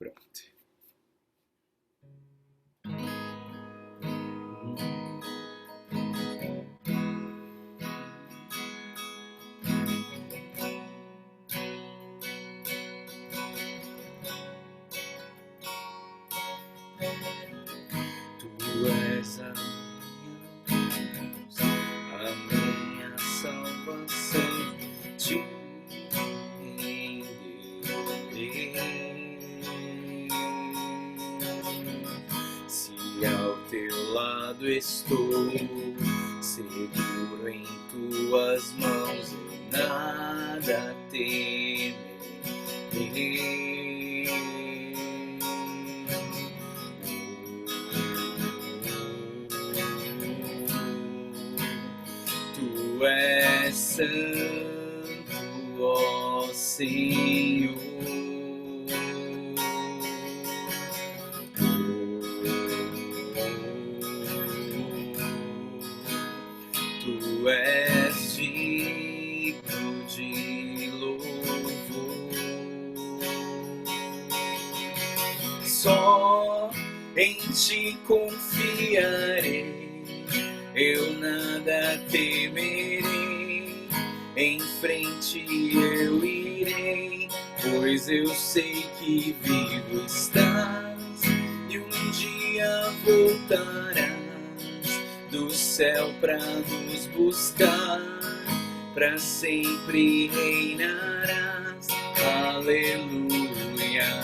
Pronto. Tu és a minha luz, a minha salvação, te renderei. Se ao teu lado estou, seguro em tuas mãos, eu nada temerei. Tu és santo, ó Senhor. Tu és digno de louvor. Só em ti confiarei, eu nada temerei, em frente eu irei, pois eu sei que vivo estás, e um dia voltarás do céu pra nos buscar, pra sempre reinarás, aleluia.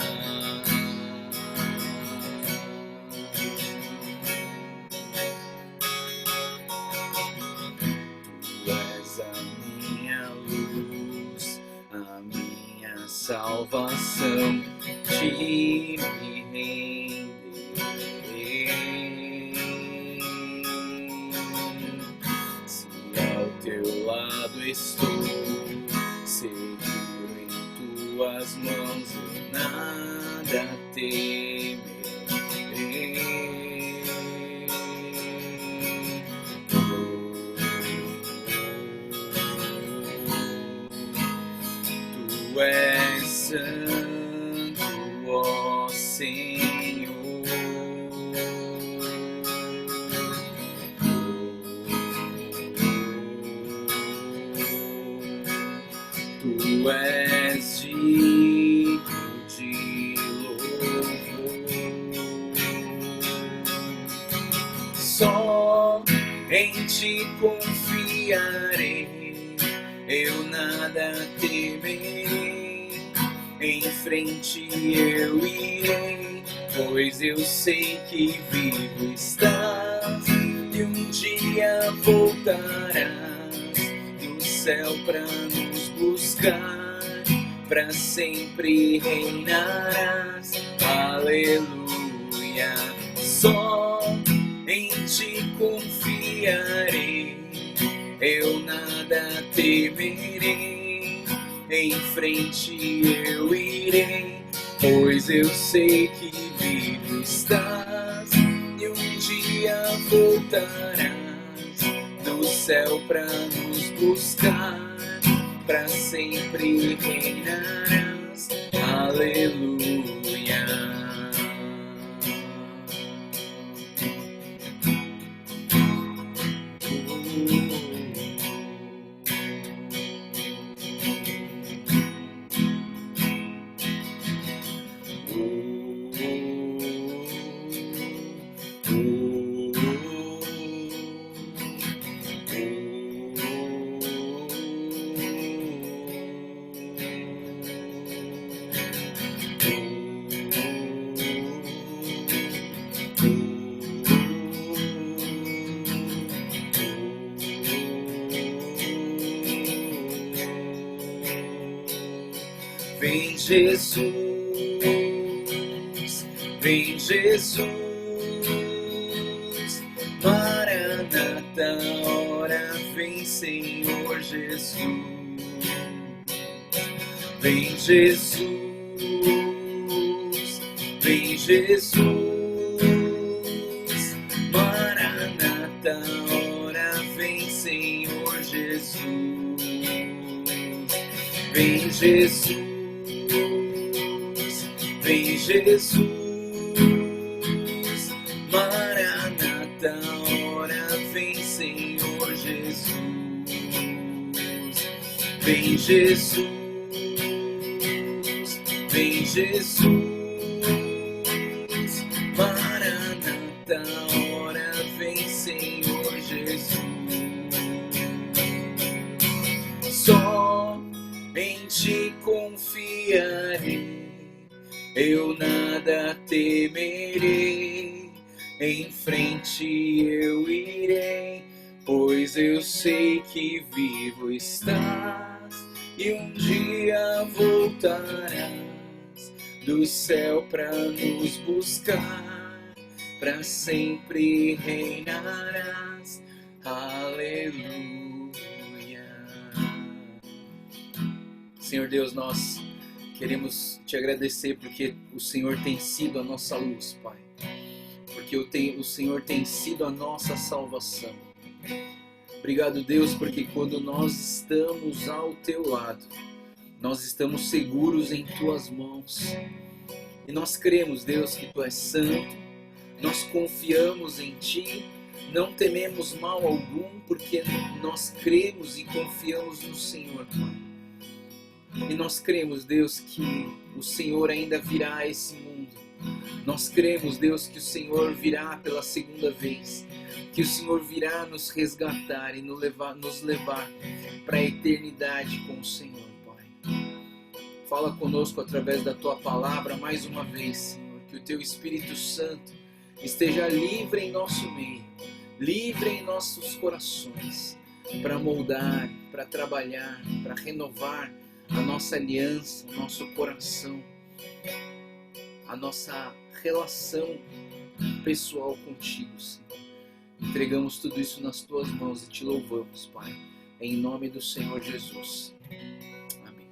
Salvação, te me renderei. Se ao teu lado estou, seguro em tuas mãos, eu nada temerei. Tu és santo, ó Senhor. Tu és digno de louvor. Só em ti confiarei, eu nada temerei, em frente eu irei, pois eu sei que vivo estás, e um dia voltarás do céu pra nos buscar, pra sempre reinarás, aleluia. Só em ti confiarei, eu nada temerei, em frente eu irei, pois eu sei que vivo estás, e um dia voltarás do céu pra nos buscar, pra sempre reinarás, aleluia. Vem Jesus, vem Jesus, Maranata, ora vem Senhor Jesus. Vem Jesus, vem Jesus, Maranata, ora vem Senhor Jesus. Vem Jesus, vem Jesus, Maranata, ora vem Senhor Jesus, vem Jesus, vem Jesus, Maranata, ora vem Senhor Jesus. Só em ti confiarei, eu nada temerei, em frente eu irei, pois eu sei que vivo estás e um dia voltarás do céu pra nos buscar, pra sempre reinarás. Aleluia. Senhor Deus, nós queremos te agradecer porque o Senhor tem sido a nossa luz, Pai. Porque o Senhor tem sido a nossa salvação. Obrigado, Deus, porque quando nós estamos ao teu lado, nós estamos seguros em tuas mãos. E nós cremos, Deus, que tu és santo. Nós confiamos em ti. Não tememos mal algum, porque nós cremos e confiamos no Senhor, Pai. E nós cremos, Deus, que o Senhor ainda virá a esse mundo. Nós cremos, Deus, que o Senhor virá pela segunda vez. Que o Senhor virá nos resgatar e nos levar para a eternidade com o Senhor, Pai. Fala conosco através da Tua palavra mais uma vez, Senhor. Que o Teu Espírito Santo esteja livre em nosso meio, livre em nossos corações, para moldar, para trabalhar, para renovar a nossa aliança, o nosso coração, a nossa relação pessoal contigo, Senhor. Entregamos tudo isso nas tuas mãos e te louvamos, Pai, em nome do Senhor Jesus. Amém.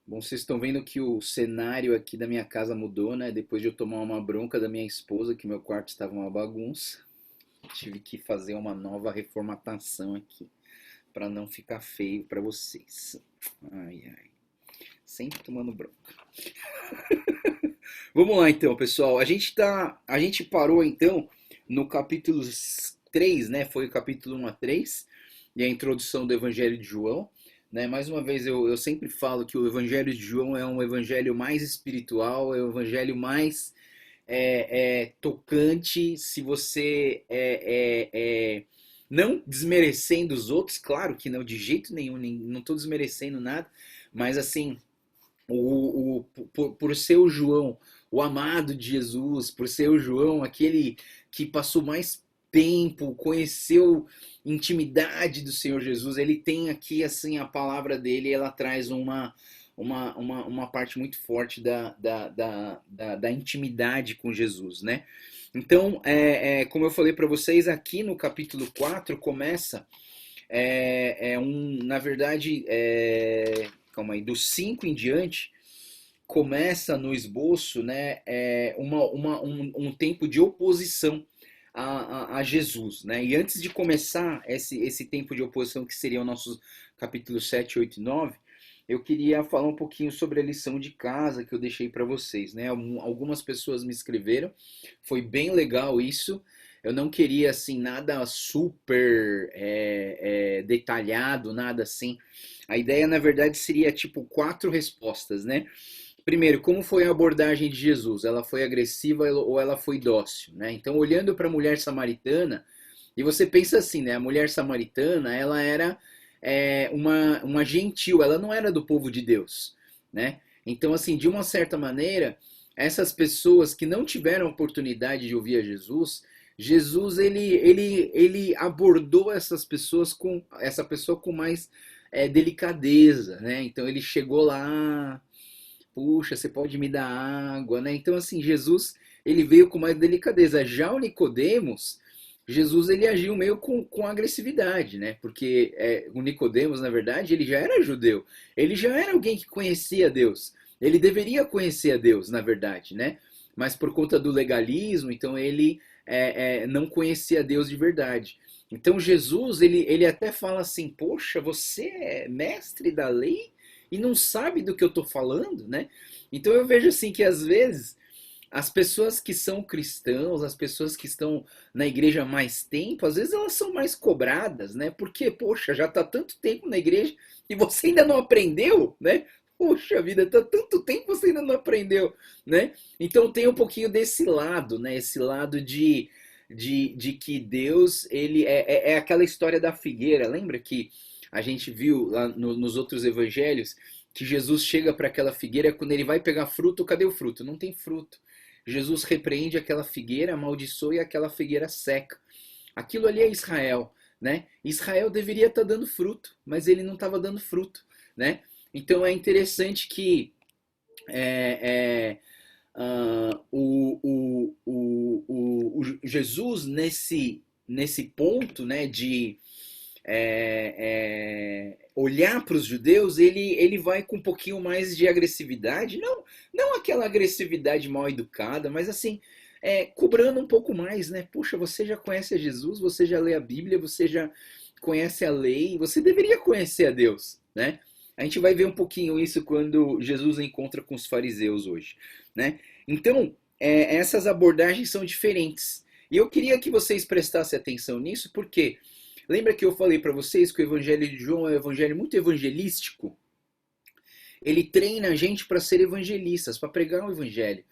Bom, vocês estão vendo que o cenário aqui da minha casa mudou, né? Depois de eu tomar uma bronca da minha esposa, que meu quarto estava uma bagunça. Tive que fazer uma nova reformatação aqui, para não ficar feio para vocês. Ai, ai. Sempre tomando bronca. Vamos lá então, pessoal. A gente parou então no capítulo 3, né? Foi o capítulo 1 a 3, e a introdução do Evangelho de João. Né? Mais uma vez, eu sempre falo que o Evangelho de João é um evangelho mais espiritual, é um evangelho mais tocante. Se você não desmerecendo os outros, claro que não, de jeito nenhum, não estou desmerecendo nada, mas assim, por ser o João, o amado de Jesus, por ser o João, aquele que passou mais tempo, conheceu intimidade do Senhor Jesus, ele tem aqui assim a palavra dele, ela traz uma parte muito forte da intimidade com Jesus, né? Então, como eu falei para vocês, aqui no capítulo 4 começa, na verdade, calma aí, do 5 em diante, começa no esboço, né, um tempo de oposição a Jesus, né? E antes de começar esse tempo de oposição, que seria o nosso capítulo 7, 8 e 9, eu queria falar um pouquinho sobre a lição de casa que eu deixei para vocês, né? Algumas pessoas me escreveram, foi bem legal isso. Eu não queria assim nada super detalhado, nada assim. A ideia, na verdade, seria tipo 4 respostas, né? Primeiro, como foi a abordagem de Jesus? Ela foi agressiva ou ela foi dócil, né? Então, olhando para a mulher samaritana, e você pensa assim, né? A mulher samaritana, ela era uma gentil, ela não era do povo de Deus, né? Então, assim, de uma certa maneira, essas pessoas que não tiveram oportunidade de ouvir a Jesus, ele abordou essa pessoa com mais delicadeza, né? Então, ele chegou lá, puxa, você pode me dar água, né? Então, assim, Jesus, ele veio com mais delicadeza. Já o Nicodemos, Jesus, ele agiu meio com agressividade, né? Porque o Nicodemos, na verdade, ele já era judeu. Ele já era alguém que conhecia Deus. Ele deveria conhecer a Deus, na verdade, né? Mas por conta do legalismo, então ele não conhecia Deus de verdade. Então Jesus, ele até fala assim, poxa, você é mestre da lei e não sabe do que eu estou falando, né? Então eu vejo assim que às vezes as pessoas que são cristãos, as pessoas que estão na igreja há mais tempo, às vezes elas são mais cobradas, né? Porque, poxa, já está tanto tempo na igreja e você ainda não aprendeu, né? Poxa vida, tá tanto tempo que você ainda não aprendeu, né? Então tem um pouquinho desse lado, né? Esse lado de que Deus, ele é aquela história da figueira. Lembra que a gente viu lá nos outros evangelhos que Jesus chega para aquela figueira, quando ele vai pegar fruto, cadê o fruto? Não tem fruto. Jesus repreende aquela figueira, amaldiçoa e aquela figueira seca. Aquilo ali é Israel, né? Israel deveria estar dando fruto, mas ele não estava dando fruto, né? Então é interessante que é, o Jesus nesse ponto, né, de olhar para os judeus, ele vai com um pouquinho mais de agressividade, não aquela agressividade mal educada, mas assim, cobrando um pouco mais, né? Puxa, você já conhece a Jesus, você já lê a Bíblia, você já conhece a lei, você deveria conhecer a Deus, né? A gente vai ver um pouquinho isso quando Jesus encontra com os fariseus hoje, né? Então, essas abordagens são diferentes. E eu queria que vocês prestassem atenção nisso, porque lembra que eu falei para vocês que o Evangelho de João é um evangelho muito evangelístico? Ele treina a gente para ser evangelistas, para pregar o Evangelho.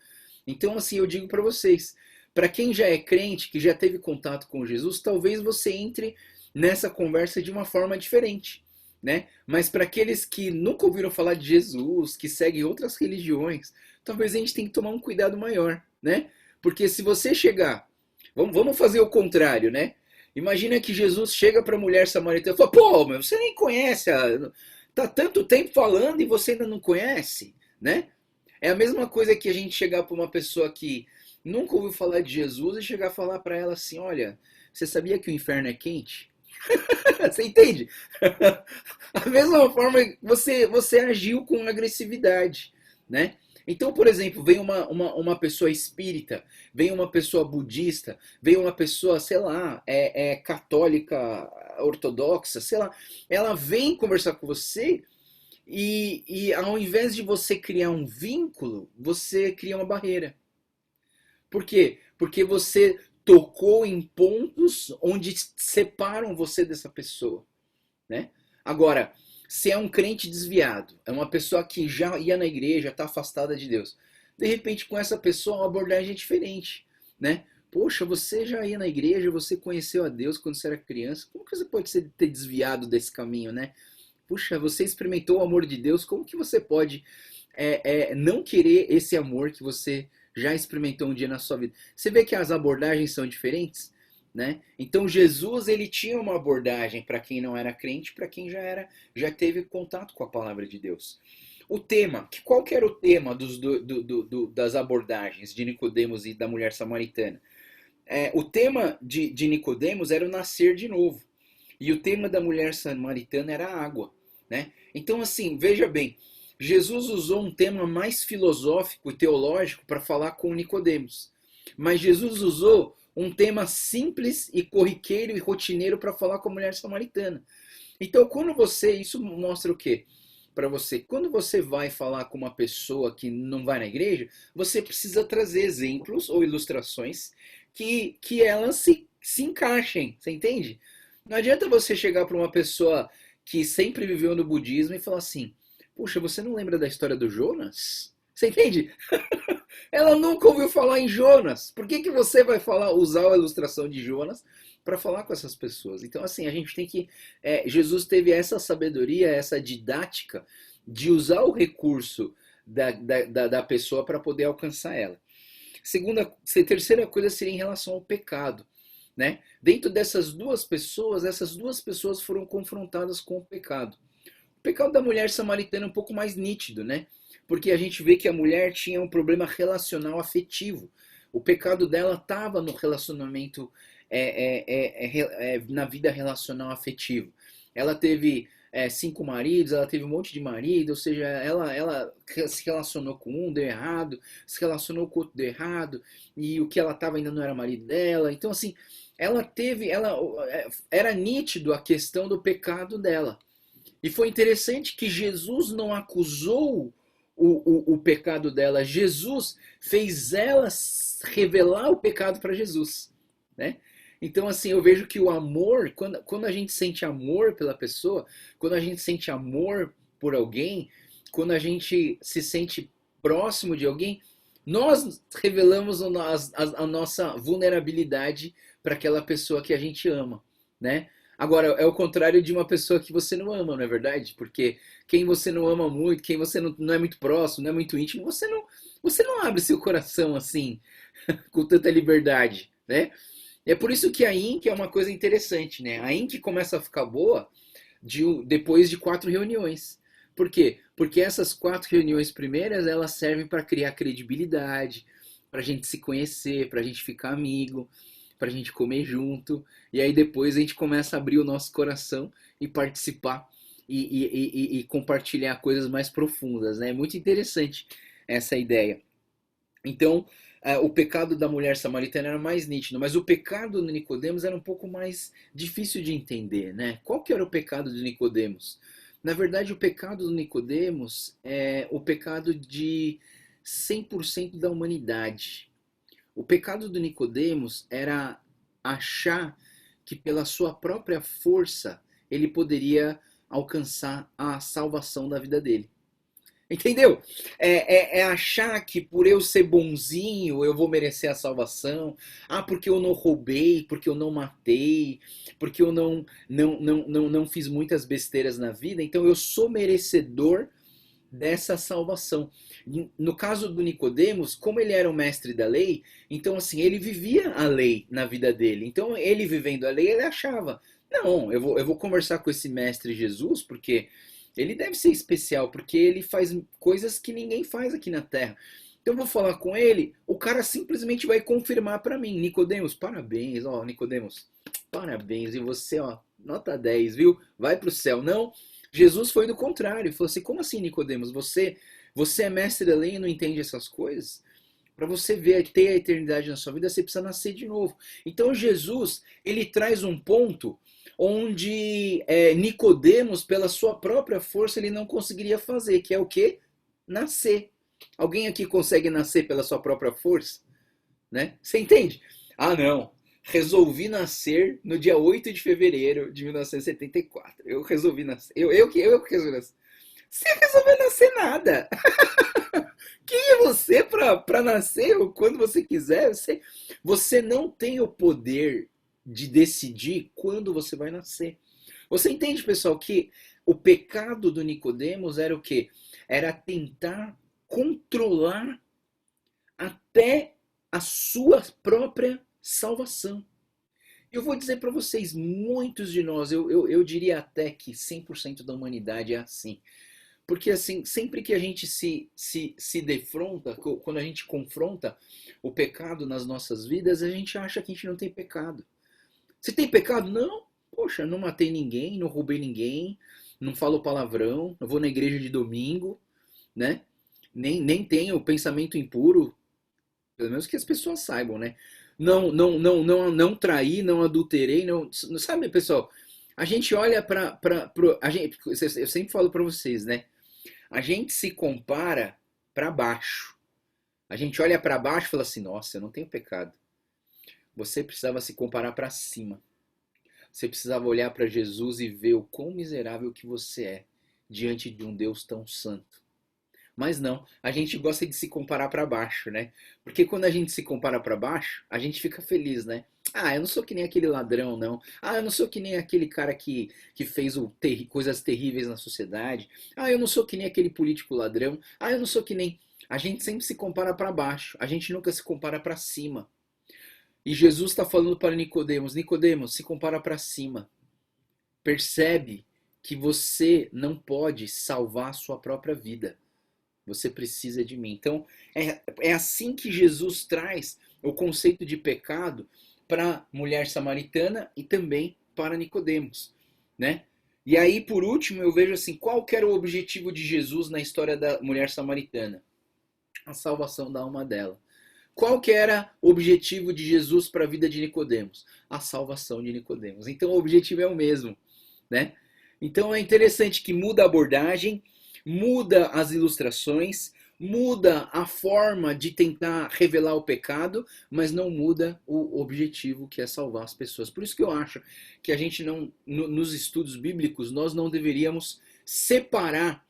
Então, assim, eu digo para vocês, para quem já é crente, que já teve contato com Jesus, talvez você entre nessa conversa de uma forma diferente, né? Mas para aqueles que nunca ouviram falar de Jesus, que seguem outras religiões, talvez a gente tenha que tomar um cuidado maior, né? Porque se você chegar, vamos fazer o contrário, né? Imagina que Jesus chega para a mulher samaritana e fala, pô, mas você nem conhece, tá tanto tempo falando e você ainda não conhece, né? É a mesma coisa que a gente chegar para uma pessoa que nunca ouviu falar de Jesus e chegar a falar para ela assim, olha, você sabia que o inferno é quente? Você entende? A mesma forma você agiu com agressividade, né? Então, por exemplo, vem uma pessoa espírita, vem uma pessoa budista, vem uma pessoa, sei lá, católica, ortodoxa, sei lá, ela vem conversar com você e ao invés de você criar um vínculo, você cria uma barreira. Por quê? Porque você tocou em pontos onde separam você dessa pessoa, né? Agora, se é um crente desviado, é uma pessoa que já ia na igreja, está afastada de Deus, de repente com essa pessoa a abordagem é diferente, né? Poxa, você já ia na igreja, você conheceu a Deus quando você era criança, como que você pode ter desviado desse caminho, né? Puxa, você experimentou o amor de Deus, como que você pode não querer esse amor que você já experimentou um dia na sua vida? Você vê que as abordagens são diferentes, né? Então Jesus, ele tinha uma abordagem para quem não era crente, para quem já teve contato com a palavra de Deus. O tema, qual que era o tema das abordagens de Nicodemos e da mulher samaritana? O tema de Nicodemos era o nascer de novo. E o tema da mulher samaritana era a água, né? Então, assim, veja bem, Jesus usou um tema mais filosófico e teológico para falar com Nicodemos. Mas Jesus usou um tema simples e corriqueiro e rotineiro para falar com a mulher samaritana. Então, isso mostra o quê? Para você, quando você vai falar com uma pessoa que não vai na igreja, você precisa trazer exemplos ou ilustrações que elas se encaixem, você entende? Não adianta você chegar para uma pessoa que sempre viveu no budismo e falar assim, puxa, você não lembra da história do Jonas? Você entende? Ela nunca ouviu falar em Jonas. Por que você vai usar a ilustração de Jonas para falar com essas pessoas? Então, assim, a gente tem que... Jesus teve essa sabedoria, essa didática de usar o recurso da pessoa para poder alcançar ela. Terceira coisa seria em relação ao pecado. Né? Dentro dessas duas pessoas foram confrontadas com o pecado. O pecado da mulher samaritana é um pouco mais nítido, né? Porque a gente vê que a mulher tinha um problema relacional afetivo. O pecado dela estava no relacionamento, na vida relacional afetivo. Ela teve 5 maridos, ela teve um monte de marido, ou seja, ela se relacionou com um, deu errado, se relacionou com o outro, deu errado, e o que ela estava ainda não era marido dela. Então, assim, era nítido a questão do pecado dela. E foi interessante que Jesus não acusou o pecado dela. Jesus fez ela revelar o pecado para Jesus, né? Então, assim, eu vejo que o amor, quando a gente sente amor pela pessoa, quando a gente sente amor por alguém, quando a gente se sente próximo de alguém, nós revelamos a nossa vulnerabilidade para aquela pessoa que a gente ama, né? Agora, é o contrário de uma pessoa que você não ama, não é verdade? Porque quem você não ama muito, quem você não é muito próximo, não é muito íntimo, você não abre seu coração assim, com tanta liberdade, né? É por isso que a INC é uma coisa interessante, né? A INC começa a ficar boa depois de 4 reuniões. Por quê? Porque essas 4 reuniões primeiras, elas servem para criar credibilidade, para a gente se conhecer, para a gente ficar amigo, para a gente comer junto. E aí depois a gente começa a abrir o nosso coração e participar e compartilhar coisas mais profundas, né? É muito interessante essa ideia. Então, o pecado da mulher samaritana era mais nítido, mas o pecado do Nicodemos era um pouco mais difícil de entender, né? Qual que era o pecado do Nicodemos? Na verdade, o pecado do Nicodemos é o pecado de 100% da humanidade. O pecado do Nicodemos era achar que pela sua própria força ele poderia alcançar a salvação da vida dele. Entendeu? É achar que por eu ser bonzinho eu vou merecer a salvação. Ah, porque eu não roubei, porque eu não matei, porque eu não fiz muitas besteiras na vida, então eu sou merecedor dessa salvação. No caso do Nicodemos, como ele era o mestre da lei, então assim, ele vivia a lei na vida dele. Então ele vivendo a lei, ele achava, não, eu vou conversar com esse mestre Jesus, porque ele deve ser especial, porque ele faz coisas que ninguém faz aqui na Terra. Então eu vou falar com ele, o cara simplesmente vai confirmar para mim, Nicodemos, parabéns, ó, Nicodemos, parabéns, e você, ó, nota 10, viu? Vai pro céu. Não, Jesus foi do contrário, falou assim, como assim, Nicodemos, você é mestre da lei e não entende essas coisas? Para você ver, ter a eternidade na sua vida, você precisa nascer de novo. Então Jesus, ele traz um ponto onde Nicodemos, pela sua própria força, ele não conseguiria fazer, que é o quê? Nascer. Alguém aqui consegue nascer pela sua própria força? Né? Você entende? Ah, não. Resolvi nascer no dia 8 de fevereiro de 1974. Eu resolvi nascer. Eu que resolvi nascer. Você resolveu nascer nada. Quem é você para nascer quando você quiser? Você não tem o poder de decidir quando você vai nascer. Você entende, pessoal, que o pecado do Nicodemos era o quê? Era tentar controlar até a sua própria salvação. Eu vou dizer para vocês, muitos de nós, eu diria até que 100% da humanidade é assim. Porque assim, sempre que a gente se defronta, quando a gente confronta o pecado nas nossas vidas, a gente acha que a gente não tem pecado. Você tem pecado? Não. Poxa, não matei ninguém, não roubei ninguém, não falo palavrão, não vou na igreja de domingo, né? Nem tenho pensamento impuro, pelo menos que as pessoas saibam, né? Não traí, não adulterei, não. Sabe, pessoal? A gente olha a gente, eu sempre falo para vocês, né? A gente se compara para baixo. A gente olha para baixo e fala assim: nossa, eu não tenho pecado. Você precisava se comparar para cima. Você precisava olhar para Jesus e ver o quão miserável que você é diante de um Deus tão santo. Mas não, a gente gosta de se comparar para baixo, né? Porque quando a gente se compara para baixo, a gente fica feliz, né? Ah, eu não sou que nem aquele ladrão, não. Ah, eu não sou que nem aquele cara que fez coisas terríveis na sociedade. Ah, eu não sou que nem aquele político ladrão. Ah, eu não sou que nem. A gente sempre se compara para baixo. A gente nunca se compara para cima. E Jesus está falando para Nicodemos: Nicodemos, se compara para cima. Percebe que você não pode salvar a sua própria vida. Você precisa de mim. Então, é assim que Jesus traz o conceito de pecado para a mulher samaritana e também para Nicodemos, né? E aí, por último, eu vejo assim, qual que era o objetivo de Jesus na história da mulher samaritana? A salvação da alma dela. Qual que era o objetivo de Jesus para a vida de Nicodemos? A salvação de Nicodemos. Então o objetivo é o mesmo, né? Então é interessante que muda a abordagem, muda as ilustrações, muda a forma de tentar revelar o pecado, mas não muda o objetivo, que é salvar as pessoas. Por isso que eu acho que a gente não, nos estudos bíblicos, nós não deveríamos separar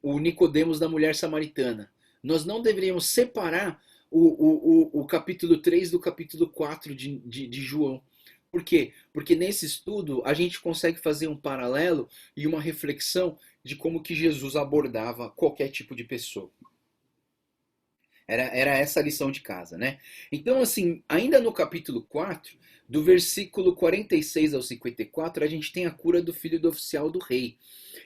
o Nicodemos da mulher samaritana. Nós não deveríamos separar o capítulo 3 do capítulo 4 de João. Por quê? Porque nesse estudo a gente consegue fazer um paralelo e uma reflexão de como que Jesus abordava qualquer tipo de pessoa. Era essa a lição de casa, né? Então, assim, ainda no capítulo 4, do versículo 46 ao 54, a gente tem a cura do filho do oficial do rei.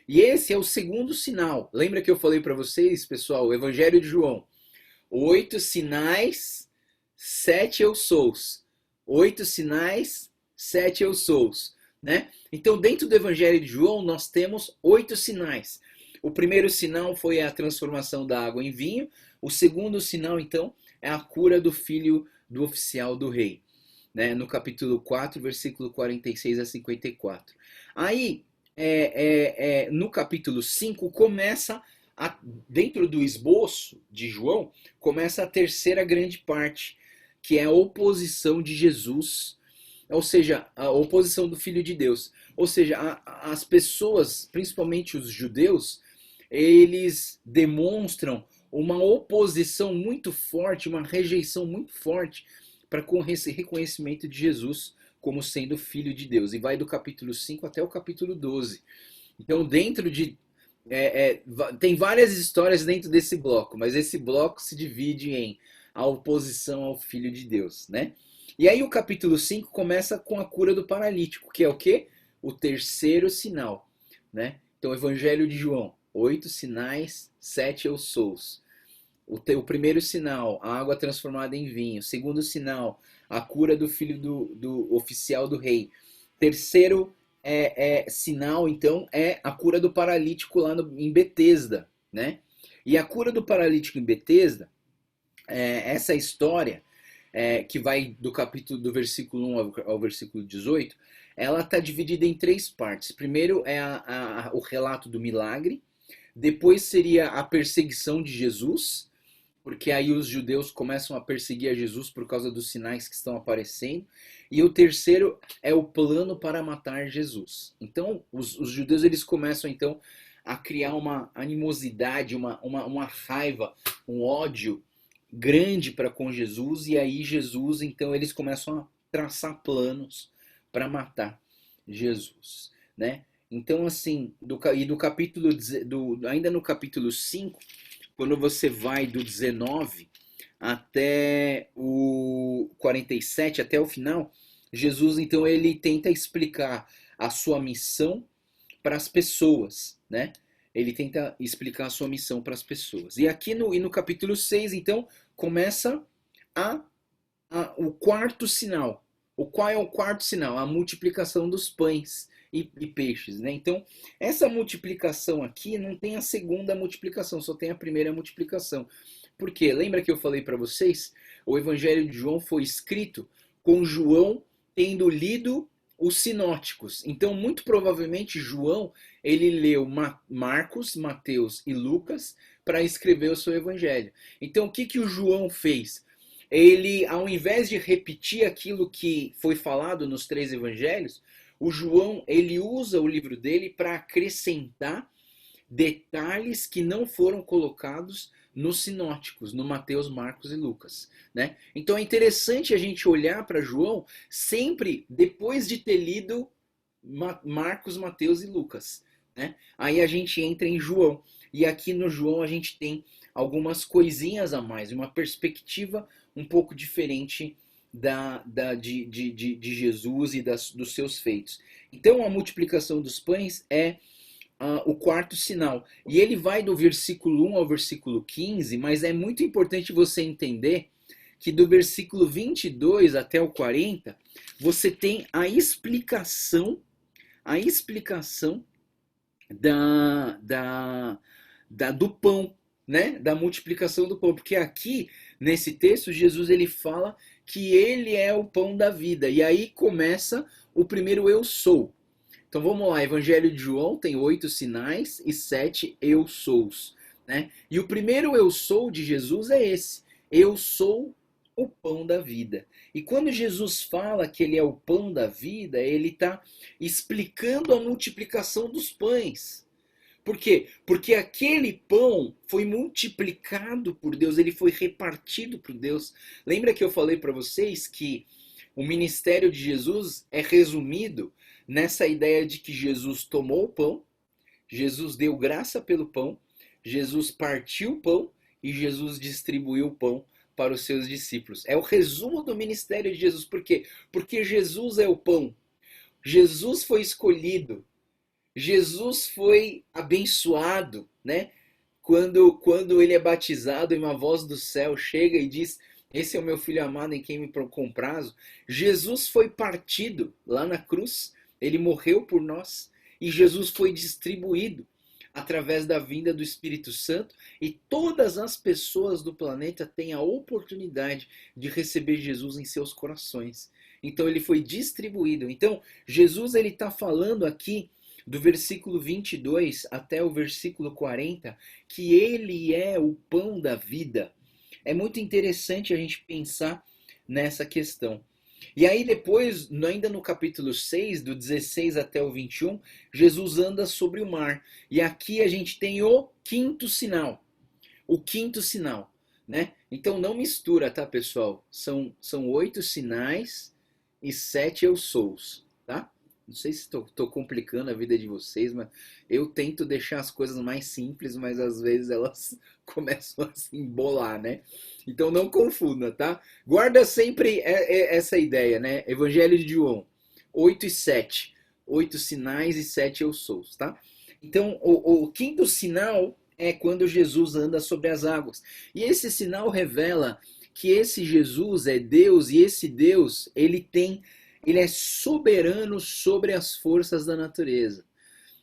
E esse é o segundo sinal. Lembra que eu falei para vocês, pessoal, o Evangelho de João? 8 sinais, 7 eu sous. 8 sinais, 7 eu sous. Né? Então, dentro do Evangelho de João, nós temos 8 sinais. O primeiro sinal foi a transformação da água em vinho. O segundo sinal, então, é a cura do filho do oficial do rei. Né? No capítulo 4, versículo 46 a 54. Aí, no capítulo 5, começa, dentro do esboço de João, começa a terceira grande parte, que é a oposição de Jesus, ou seja, a oposição do Filho de Deus. Ou seja, as pessoas, principalmente os judeus, eles demonstram uma oposição muito forte, uma rejeição muito forte para com esse reconhecimento de Jesus como sendo Filho de Deus. E vai do capítulo 5 até o capítulo 12. Então, dentro de... tem várias histórias dentro desse bloco, mas esse bloco se divide em a oposição ao Filho de Deus, né? E aí o capítulo 5 começa com a cura do paralítico, que é o quê? O terceiro sinal, né? Então, o Evangelho de João, 8 sinais, 7 eu sous. O primeiro sinal, a água transformada em vinho. O segundo sinal, a cura do filho do oficial do rei. Terceiro sinal, então, é a cura do paralítico lá em Betesda, né? E a cura do paralítico em Betesda, essa história, que vai do versículo 1 ao versículo 18, ela está dividida em 3 partes. Primeiro é o relato do milagre, depois seria a perseguição de Jesus, porque aí os judeus começam a perseguir a Jesus por causa dos sinais que estão aparecendo. E o terceiro é o plano para matar Jesus. Então, os judeus eles começam então a criar uma animosidade, uma raiva, um ódio grande para com Jesus. E aí Jesus, então, eles começam a traçar planos para matar Jesus, né? Então, assim, ainda no capítulo 5, quando você vai do 19 até o 47, até o final, Jesus, então, ele tenta explicar a sua missão para as pessoas, né? Ele tenta explicar a sua missão para as pessoas. E aqui no capítulo 6, então, começa o quarto sinal. Qual é o quarto sinal? A multiplicação dos pães e peixes, né? Então, essa multiplicação aqui não tem a segunda multiplicação, só tem a primeira multiplicação. Por quê? Lembra que eu falei para vocês? O Evangelho de João foi escrito com João tendo lido os sinóticos. Então, muito provavelmente, João, ele leu Marcos, Mateus e Lucas para escrever o seu Evangelho. Então, o que o João fez? Ele, ao invés de repetir aquilo que foi falado nos 3 evangelhos, o João, ele usa o livro dele para acrescentar detalhes que não foram colocados nos sinóticos, no Mateus, Marcos e Lucas, né? Então é interessante a gente olhar para João sempre depois de ter lido Marcos, Mateus e Lucas, né? Aí a gente entra em João, e aqui no João a gente tem algumas coisinhas a mais, uma perspectiva um pouco diferente de Jesus e dos seus feitos. Então a multiplicação dos pães é o quarto sinal. E ele vai do versículo 1 ao versículo 15, mas é muito importante você entender que do versículo 22 até o 40, você tem a explicação da, da, do pão, né? Da multiplicação do pão. Porque aqui, nesse texto, Jesus ele fala que ele é o pão da vida. E aí começa o primeiro eu sou. Então vamos lá, Evangelho de João tem 8 sinais e 7 eu sous, né? E o primeiro eu sou de Jesus é esse: eu sou o pão da vida. E quando Jesus fala que ele é o pão da vida, ele está explicando a multiplicação dos pães. Por quê? Porque aquele pão foi multiplicado por Deus, ele foi repartido por Deus. Lembra que eu falei para vocês que o ministério de Jesus é resumido nessa ideia de que Jesus tomou o pão, Jesus deu graça pelo pão, Jesus partiu o pão e Jesus distribuiu o pão para os seus discípulos. É o resumo do ministério de Jesus. Por quê? Porque Jesus é o pão. Jesus foi escolhido. Jesus foi abençoado, né? Quando ele é batizado e uma voz do céu chega e diz: esse é o meu filho amado em quem me comprazo. Jesus foi partido lá na cruz, ele morreu por nós e Jesus foi distribuído através da vinda do Espírito Santo e todas as pessoas do planeta têm a oportunidade de receber Jesus em seus corações. Então ele foi distribuído. Então Jesus ele está falando aqui do versículo 22 até o versículo 40 que ele é o pão da vida. É muito interessante a gente pensar nessa questão. E aí depois, ainda no capítulo 6, do 16 até o 21, Jesus anda sobre o mar. E aqui a gente tem o quinto sinal. O quinto sinal, né? Então não mistura, tá, pessoal? São 8 sinais e 7 eu sous, tá? Não sei se estou complicando a vida de vocês, mas eu tento deixar as coisas mais simples, mas às vezes elas começam a se embolar, né? Então não confunda, tá? Guarda sempre essa ideia, né? Evangelho de João, 8 e 7. 8 sinais e 7 eu sou, tá? Então o quinto sinal é quando Jesus anda sobre as águas. E esse sinal revela que esse Jesus é Deus e esse Deus, ele é soberano sobre as forças da natureza.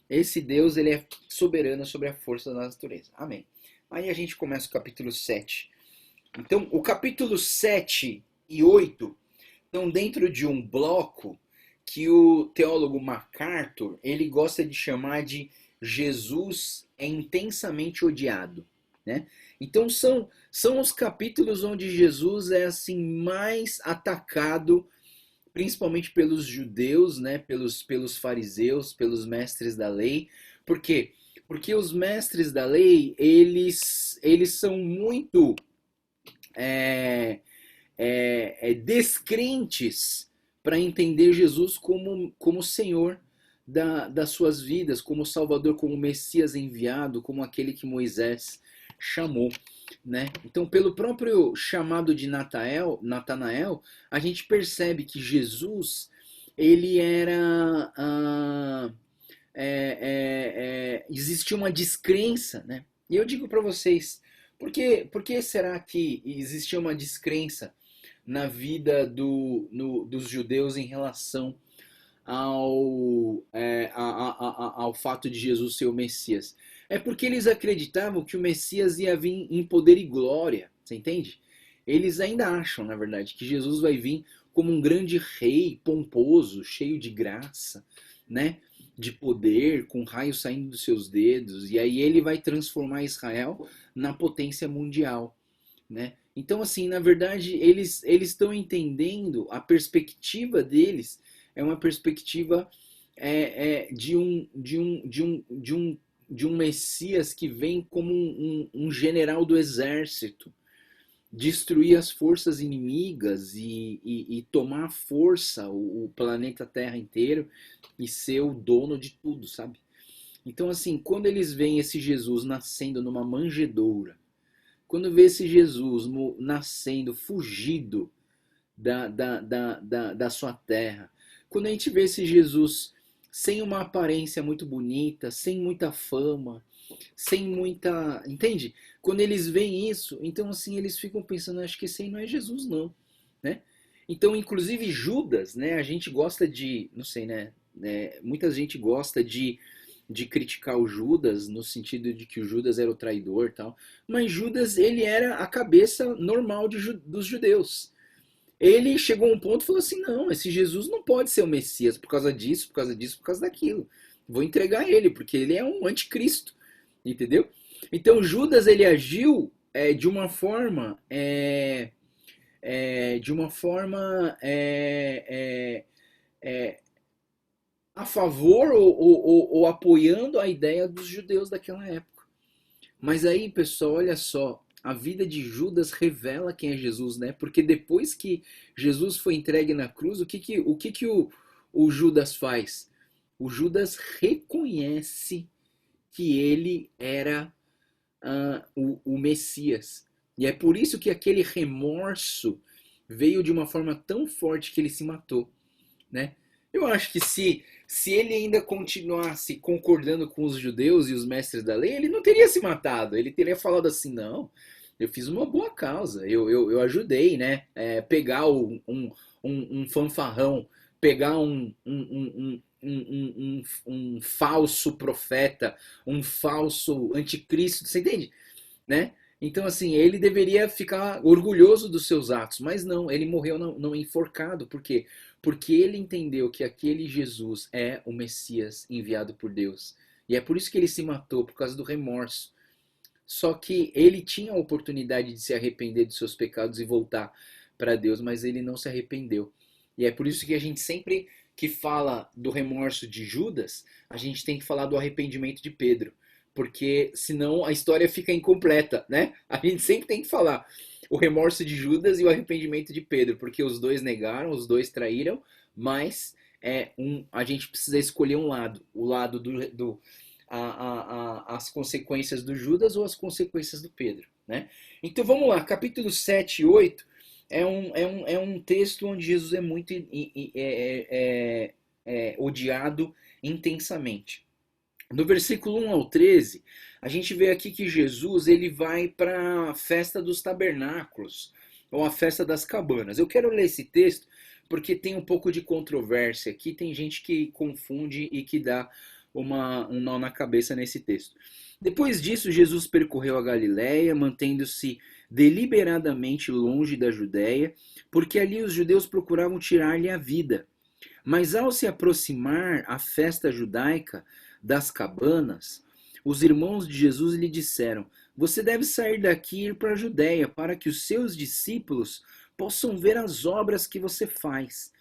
Esse Deus, ele é soberano sobre a força da natureza. Amém. Aí a gente começa o capítulo 7. Então, o capítulo 7 e 8 estão dentro de um bloco que o teólogo MacArthur, ele gosta de chamar de Jesus é intensamente odiado, né? Então são os capítulos onde Jesus é assim mais atacado, principalmente pelos judeus, né, pelos fariseus, pelos mestres da lei. Por quê? Porque os mestres da lei, eles são muito descrentes para entender Jesus como Senhor das suas vidas, como Salvador, como Messias enviado, como aquele que Moisés chamou, né? Então, pelo próprio chamado de Natanael, a gente percebe que Jesus ele era existia uma descrença, né? E eu digo para vocês, por que será que existia uma descrença na vida dos judeus em relação ao fato de Jesus ser o Messias? É porque eles acreditavam que o Messias ia vir em poder e glória, você entende? Eles ainda acham, na verdade, que Jesus vai vir como um grande rei pomposo, cheio de graça, né? De poder, com raios saindo dos seus dedos, e aí ele vai transformar Israel na potência mundial, né? Então, assim, na verdade, eles estão entendendo, a perspectiva deles é uma perspectiva de um Messias que vem como um general do exército, destruir as forças inimigas e tomar à força o planeta Terra inteiro e ser o dono de tudo, sabe? Então, assim, quando eles veem esse Jesus nascendo numa manjedoura, quando vê esse Jesus nascendo, fugido da sua terra, quando a gente vê esse Jesus sem uma aparência muito bonita, sem muita fama, sem muita... Entende? Quando eles veem isso, então assim, eles ficam pensando, acho que esse aí não é Jesus não, né? Então, inclusive Judas, né, a gente gosta de, não sei, né, muita gente gosta de de criticar o Judas, no sentido de que o Judas era o traidor e tal, mas Judas, ele era a cabeça normal dos judeus. Ele chegou a um ponto e falou assim, não, esse Jesus não pode ser o Messias por causa disso, por causa disso, por causa daquilo. Vou entregar ele, porque ele é um anticristo, entendeu? Então Judas, ele agiu de uma forma de uma forma a favor ou apoiando a ideia dos judeus daquela época. Mas aí, pessoal, olha só, a vida de Judas revela quem é Jesus, né? Porque depois que Jesus foi entregue na cruz, o Judas faz? O Judas reconhece que ele era o Messias. E é por isso que aquele remorso veio de uma forma tão forte que ele se matou, né? Eu acho que se ele ainda continuasse concordando com os judeus e os mestres da lei, ele não teria se matado. Ele teria falado assim, não, eu fiz uma boa causa, eu ajudei, né? Pegar um fanfarrão, pegar um falso profeta, um falso anticristo, você entende? Né? Então, assim, ele deveria ficar orgulhoso dos seus atos, mas não, ele morreu não enforcado. Por quê? Porque ele entendeu que aquele Jesus é o Messias enviado por Deus. E é por isso que ele se matou, por causa do remorso. Só que ele tinha a oportunidade de se arrepender dos seus pecados e voltar para Deus, mas ele não se arrependeu. E é por isso que a gente sempre que fala do remorso de Judas, a gente tem que falar do arrependimento de Pedro. Porque senão a história fica incompleta, né? A gente sempre tem que falar o remorso de Judas e o arrependimento de Pedro, porque os dois negaram, os dois traíram, mas a gente precisa escolher um lado, o lado as consequências do Judas ou as consequências do Pedro, né? Então vamos lá, capítulo 7 e 8 é um texto onde Jesus é muito odiado intensamente. No versículo 1 ao 13, a gente vê aqui que Jesus ele vai para a festa dos tabernáculos, ou a festa das cabanas. Eu quero ler esse texto porque tem um pouco de controvérsia aqui, tem gente que confunde e que dá um nó na cabeça nesse texto. Depois disso, Jesus percorreu a Galiléia, mantendo-se deliberadamente longe da Judéia, porque ali os judeus procuravam tirar-lhe a vida. Mas ao se aproximar a festa judaica das cabanas, os irmãos de Jesus lhe disseram: você deve sair daqui e ir para a Judéia, para que os seus discípulos possam ver as obras que você faz.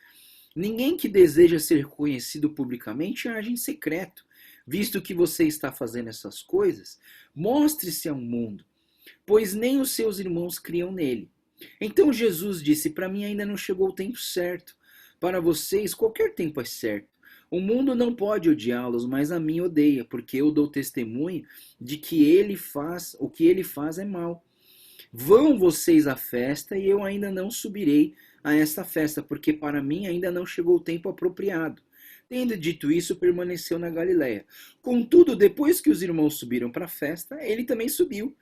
Ninguém que deseja ser conhecido publicamente age em secreto. Visto que você está fazendo essas coisas, mostre-se ao mundo, pois nem os seus irmãos criam nele. Então Jesus disse: para mim ainda não chegou o tempo certo. Para vocês, qualquer tempo é certo. O mundo não pode odiá-los, mas a mim odeia, porque eu dou testemunho de que o que ele faz é mal. Vão vocês à festa, e eu ainda não subirei a esta festa, porque para mim ainda não chegou o tempo apropriado. Tendo dito isso, permaneceu na Galiléia. Contudo, depois que os irmãos subiram para a festa, ele também subiu.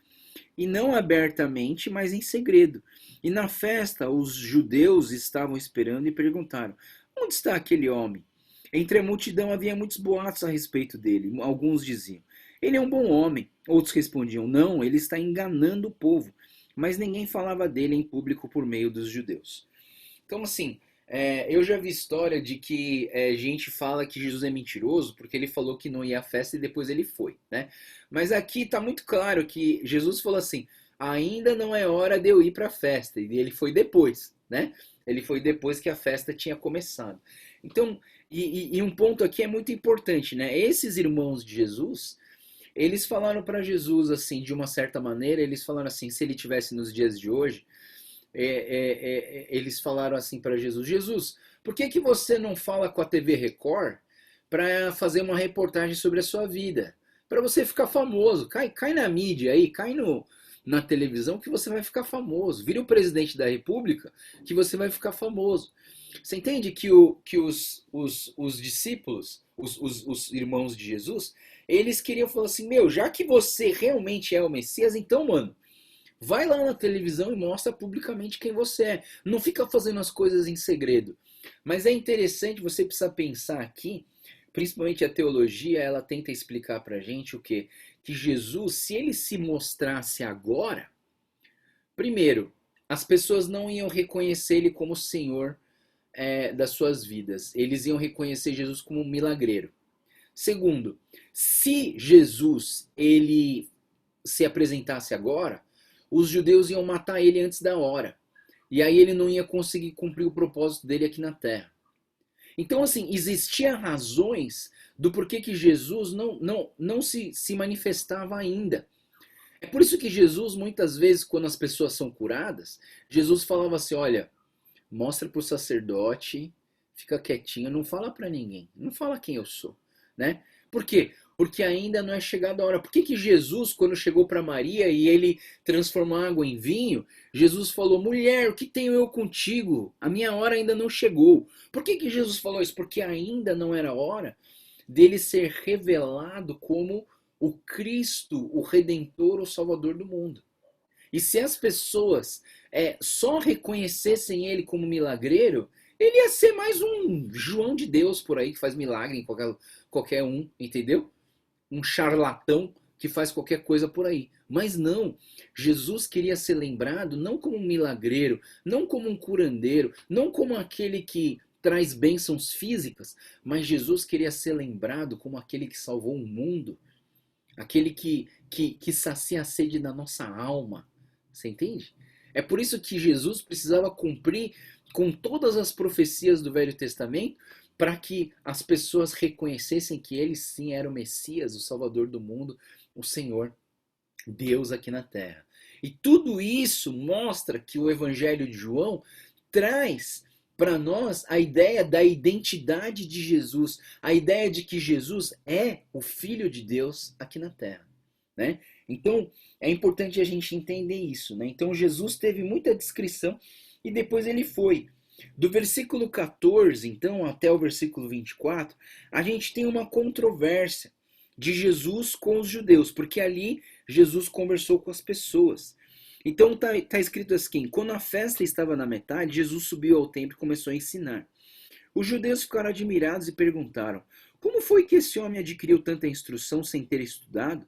E não abertamente, mas em segredo. E na festa, os judeus estavam esperando e perguntaram: onde está aquele homem? Entre a multidão havia muitos boatos a respeito dele. Alguns diziam: ele é um bom homem. Outros respondiam: não, ele está enganando o povo. Mas ninguém falava dele em público por meio dos judeus. Então, assim, eu já vi história de que gente fala que Jesus é mentiroso porque ele falou que não ia à festa e depois ele foi, né? Mas aqui está muito claro que Jesus falou assim: ainda não é hora de eu ir para a festa. E ele foi depois, né? Ele foi depois que a festa tinha começado. Então, e um ponto aqui é muito importante, né? Esses irmãos de Jesus, eles falaram para Jesus assim, de uma certa maneira, eles falaram assim, se ele tivesse nos dias de hoje, eles falaram assim para Jesus: Jesus, por que você não fala com a TV Record para fazer uma reportagem sobre a sua vida? Para você ficar famoso. Cai na mídia aí, na televisão que você vai ficar famoso. Vira o presidente da República que você vai ficar famoso. Você entende que os discípulos, os irmãos de Jesus, eles queriam falar assim: meu, já que você realmente é o Messias, então, mano, vai lá na televisão e mostra publicamente quem você é. Não fica fazendo as coisas em segredo. Mas é interessante, você precisa pensar aqui, principalmente a teologia, ela tenta explicar pra gente o quê? Que Jesus, se ele se mostrasse agora, primeiro, as pessoas não iam reconhecer ele como Senhor das suas vidas. Eles iam reconhecer Jesus como um milagreiro. Segundo, se Jesus ele se apresentasse agora, os judeus iam matar ele antes da hora. E aí ele não ia conseguir cumprir o propósito dele aqui na terra. Então, assim, existiam razões do porquê que Jesus não se manifestava ainda. É por isso que Jesus, muitas vezes, quando as pessoas são curadas, Jesus falava assim, olha, mostra para o sacerdote, fica quietinho, não fala para ninguém, não fala quem eu sou, né? Por quê? Porque ainda não é chegada a hora. Por que que Jesus, quando chegou para Maria e ele transformou água em vinho, Jesus falou, mulher, o que tenho eu contigo? A minha hora ainda não chegou. Por que que Jesus falou isso? Porque ainda não era hora dele ser revelado como o Cristo, o Redentor, o Salvador do mundo. E se as pessoas só reconhecessem ele como milagreiro, ele ia ser mais um João de Deus por aí que faz milagre em qualquer um, entendeu? Um charlatão que faz qualquer coisa por aí. Mas não, Jesus queria ser lembrado não como um milagreiro, não como um curandeiro, não como aquele que traz bênçãos físicas, mas Jesus queria ser lembrado como aquele que salvou o mundo, aquele que sacia a sede da nossa alma. Você entende? É por isso que Jesus precisava cumprir com todas as profecias do Velho Testamento para que as pessoas reconhecessem que ele sim era o Messias, o Salvador do mundo, o Senhor, Deus aqui na terra. E tudo isso mostra que o Evangelho de João traz para nós a ideia da identidade de Jesus, a ideia de que Jesus é o Filho de Deus aqui na terra, né? Então, é importante a gente entender isso, né? Então, Jesus teve muita descrição e depois ele foi. Do versículo 14, então, até o versículo 24, a gente tem uma controvérsia de Jesus com os judeus, porque ali Jesus conversou com as pessoas. Então tá escrito assim, quando a festa estava na metade, Jesus subiu ao templo e começou a ensinar. Os judeus ficaram admirados e perguntaram, como foi que esse homem adquiriu tanta instrução sem ter estudado?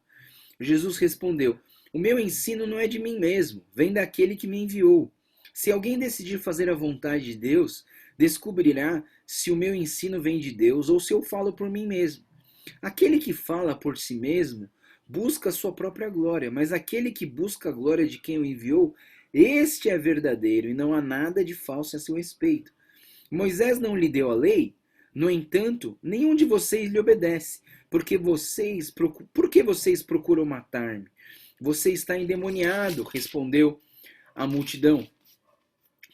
Jesus respondeu, o meu ensino não é de mim mesmo, vem daquele que me enviou. Se alguém decidir fazer a vontade de Deus, descobrirá se o meu ensino vem de Deus ou se eu falo por mim mesmo. Aquele que fala por si mesmo busca a sua própria glória, mas aquele que busca a glória de quem o enviou, este é verdadeiro e não há nada de falso a seu respeito. Moisés não lhe deu a lei? No entanto, nenhum de vocês lhe obedece, por que vocês procuram matar-me? Você está endemoniado, respondeu a multidão.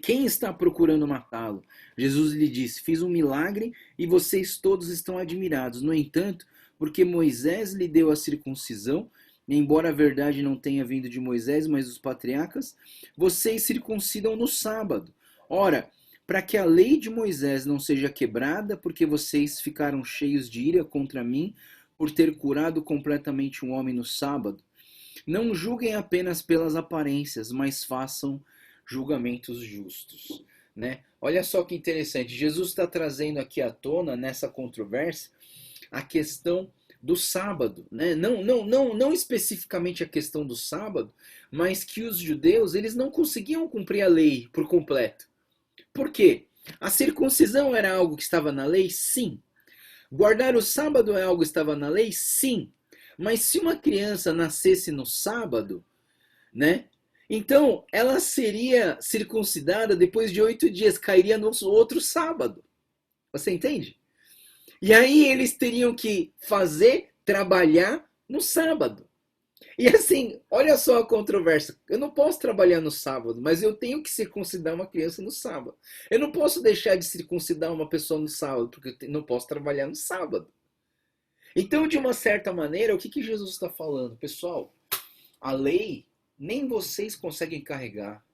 Quem está procurando matá-lo? Jesus lhe disse, fiz um milagre e vocês todos estão admirados. No entanto, porque Moisés lhe deu a circuncisão, embora a verdade não tenha vindo de Moisés, mas dos patriarcas, vocês circuncidam no sábado. Ora, para que a lei de Moisés não seja quebrada, porque vocês ficaram cheios de ira contra mim, por ter curado completamente um homem no sábado. Não julguem apenas pelas aparências, mas façam julgamentos justos, né? Olha só que interessante, Jesus está trazendo aqui à tona, nessa controvérsia, a questão do sábado, né? Não especificamente a questão do sábado, mas que os judeus eles não conseguiam cumprir a lei por completo. Por quê? A circuncisão era algo que estava na lei? Sim. Guardar o sábado é algo que estava na lei? Sim. Mas se uma criança nascesse no sábado, né? Então, ela seria circuncidada depois de 8 dias, cairia no outro sábado. Você entende? E aí eles teriam que trabalhar no sábado. E assim, olha só a controvérsia. Eu não posso trabalhar no sábado, mas eu tenho que circuncidar uma criança no sábado. Eu não posso deixar de circuncidar uma pessoa no sábado, porque eu não posso trabalhar no sábado. Então, de uma certa maneira, o que Jesus está falando? Pessoal, a lei nem vocês conseguem carregar.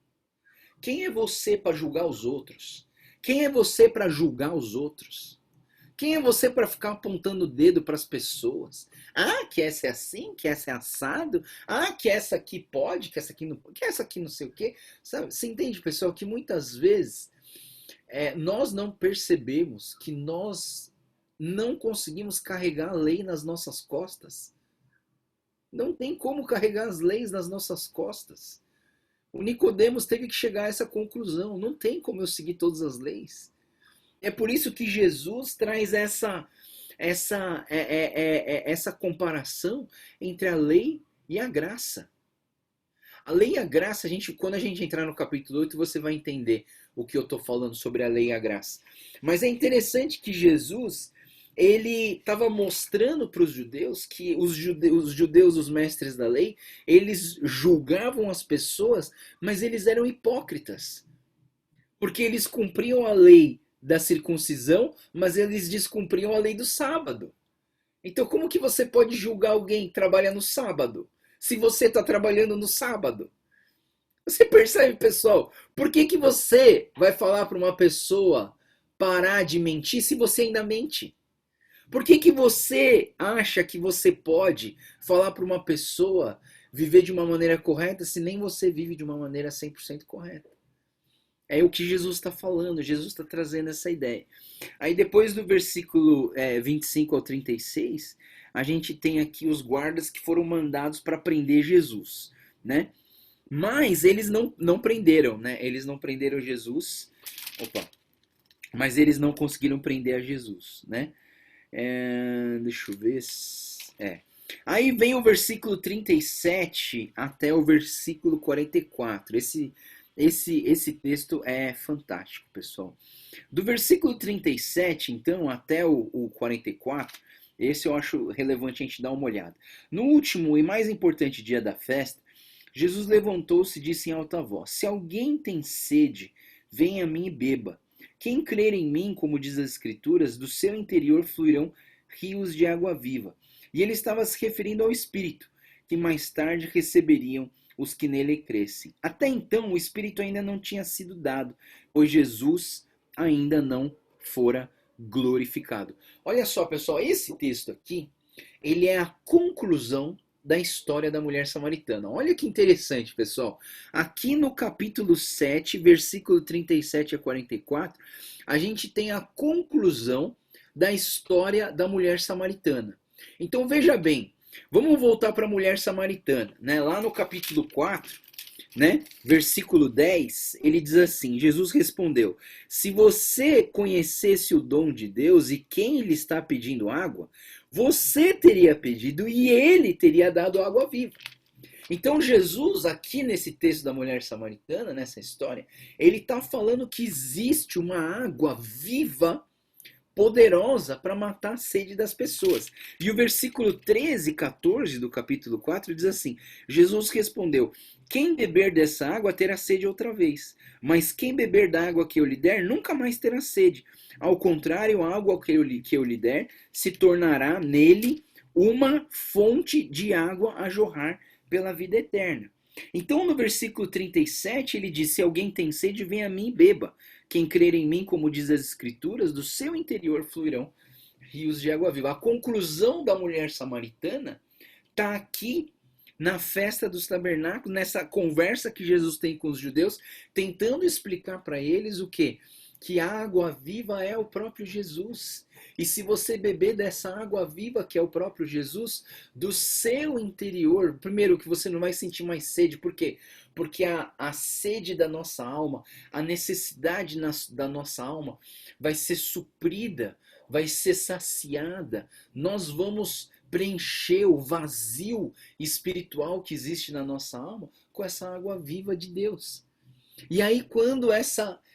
Quem é você para julgar os outros? Quem é você para julgar os outros? Quem é você para ficar apontando o dedo para as pessoas? Ah, que essa é assim, que essa é assado. Ah, que essa aqui pode, que essa aqui não pode, que essa aqui não sei o quê. Sabe? Você entende, pessoal, que muitas vezes nós não percebemos que nós não conseguimos carregar a lei nas nossas costas. Não tem como carregar as leis nas nossas costas. O Nicodemos teve que chegar a essa conclusão. Não tem como eu seguir todas as leis. É por isso que Jesus traz essa comparação entre a lei e a graça. A lei e a graça, quando a gente entrar no capítulo 8, você vai entender o que eu estou falando sobre a lei e a graça. Mas é interessante que Jesus, ele estava mostrando para os judeus que os judeus, os mestres da lei, eles julgavam as pessoas, mas eles eram hipócritas. Porque eles cumpriam a lei da circuncisão, mas eles descumpriam a lei do sábado. Então como que você pode julgar alguém que trabalha no sábado, se você está trabalhando no sábado? Você percebe, pessoal? Por que você vai falar para uma pessoa parar de mentir se você ainda mente? Por que você acha que você pode falar para uma pessoa viver de uma maneira correta se nem você vive de uma maneira 100% correta? É o que Jesus está falando, Jesus está trazendo essa ideia. Aí depois do versículo 25 ao 36, a gente tem aqui os guardas que foram mandados para prender Jesus, né? Mas eles não prenderam, né? Eles não prenderam Jesus. Opa! Mas eles não conseguiram prender a Jesus, né? Deixa eu ver. Aí vem o versículo 37 até o versículo 44. Esse texto é fantástico, pessoal. Do versículo 37, então, até o 44, esse eu acho relevante a gente dar uma olhada. No último e mais importante dia da festa, Jesus levantou-se e disse em alta voz: se alguém tem sede, venha a mim e beba. Quem crer em mim, como diz as Escrituras, do seu interior fluirão rios de água viva. E ele estava se referindo ao Espírito, que mais tarde receberiam os que nele crescem. Até então, o Espírito ainda não tinha sido dado, pois Jesus ainda não fora glorificado. Olha só, pessoal, esse texto aqui, ele é a conclusão da história da mulher samaritana. Olha que interessante, pessoal. Aqui no capítulo 7, versículo 37 a 44, a gente tem a conclusão da história da mulher samaritana. Então veja bem, vamos voltar para a mulher samaritana, né? Lá no capítulo 4, né? Versículo 10, ele diz assim: Jesus respondeu: se você conhecesse o dom de Deus e quem lhe está pedindo água, você teria pedido e ele teria dado água viva. Então Jesus, aqui nesse texto da mulher samaritana, nessa história, ele está falando que existe uma água viva, poderosa para matar a sede das pessoas. E o versículo 13 e 14 do capítulo 4 diz assim: Jesus respondeu: quem beber dessa água terá sede outra vez, mas quem beber da água que eu lhe der nunca mais terá sede. Ao contrário, a água que eu lhe der se tornará nele uma fonte de água a jorrar pela vida eterna. Então no versículo 37 ele diz: se alguém tem sede, venha a mim e beba. Quem crer em mim, como diz as Escrituras, do seu interior fluirão rios de água viva. A conclusão da mulher samaritana está aqui na festa dos tabernáculos, nessa conversa que Jesus tem com os judeus, tentando explicar para eles o quê? Que a água viva é o próprio Jesus. E se você beber dessa água viva, que é o próprio Jesus, do seu interior, primeiro que você não vai sentir mais sede. Por quê? Porque a sede da nossa alma, a necessidade da nossa alma vai ser suprida, vai ser saciada. Nós vamos preencher o vazio espiritual que existe na nossa alma com essa água viva de Deus. E aí quando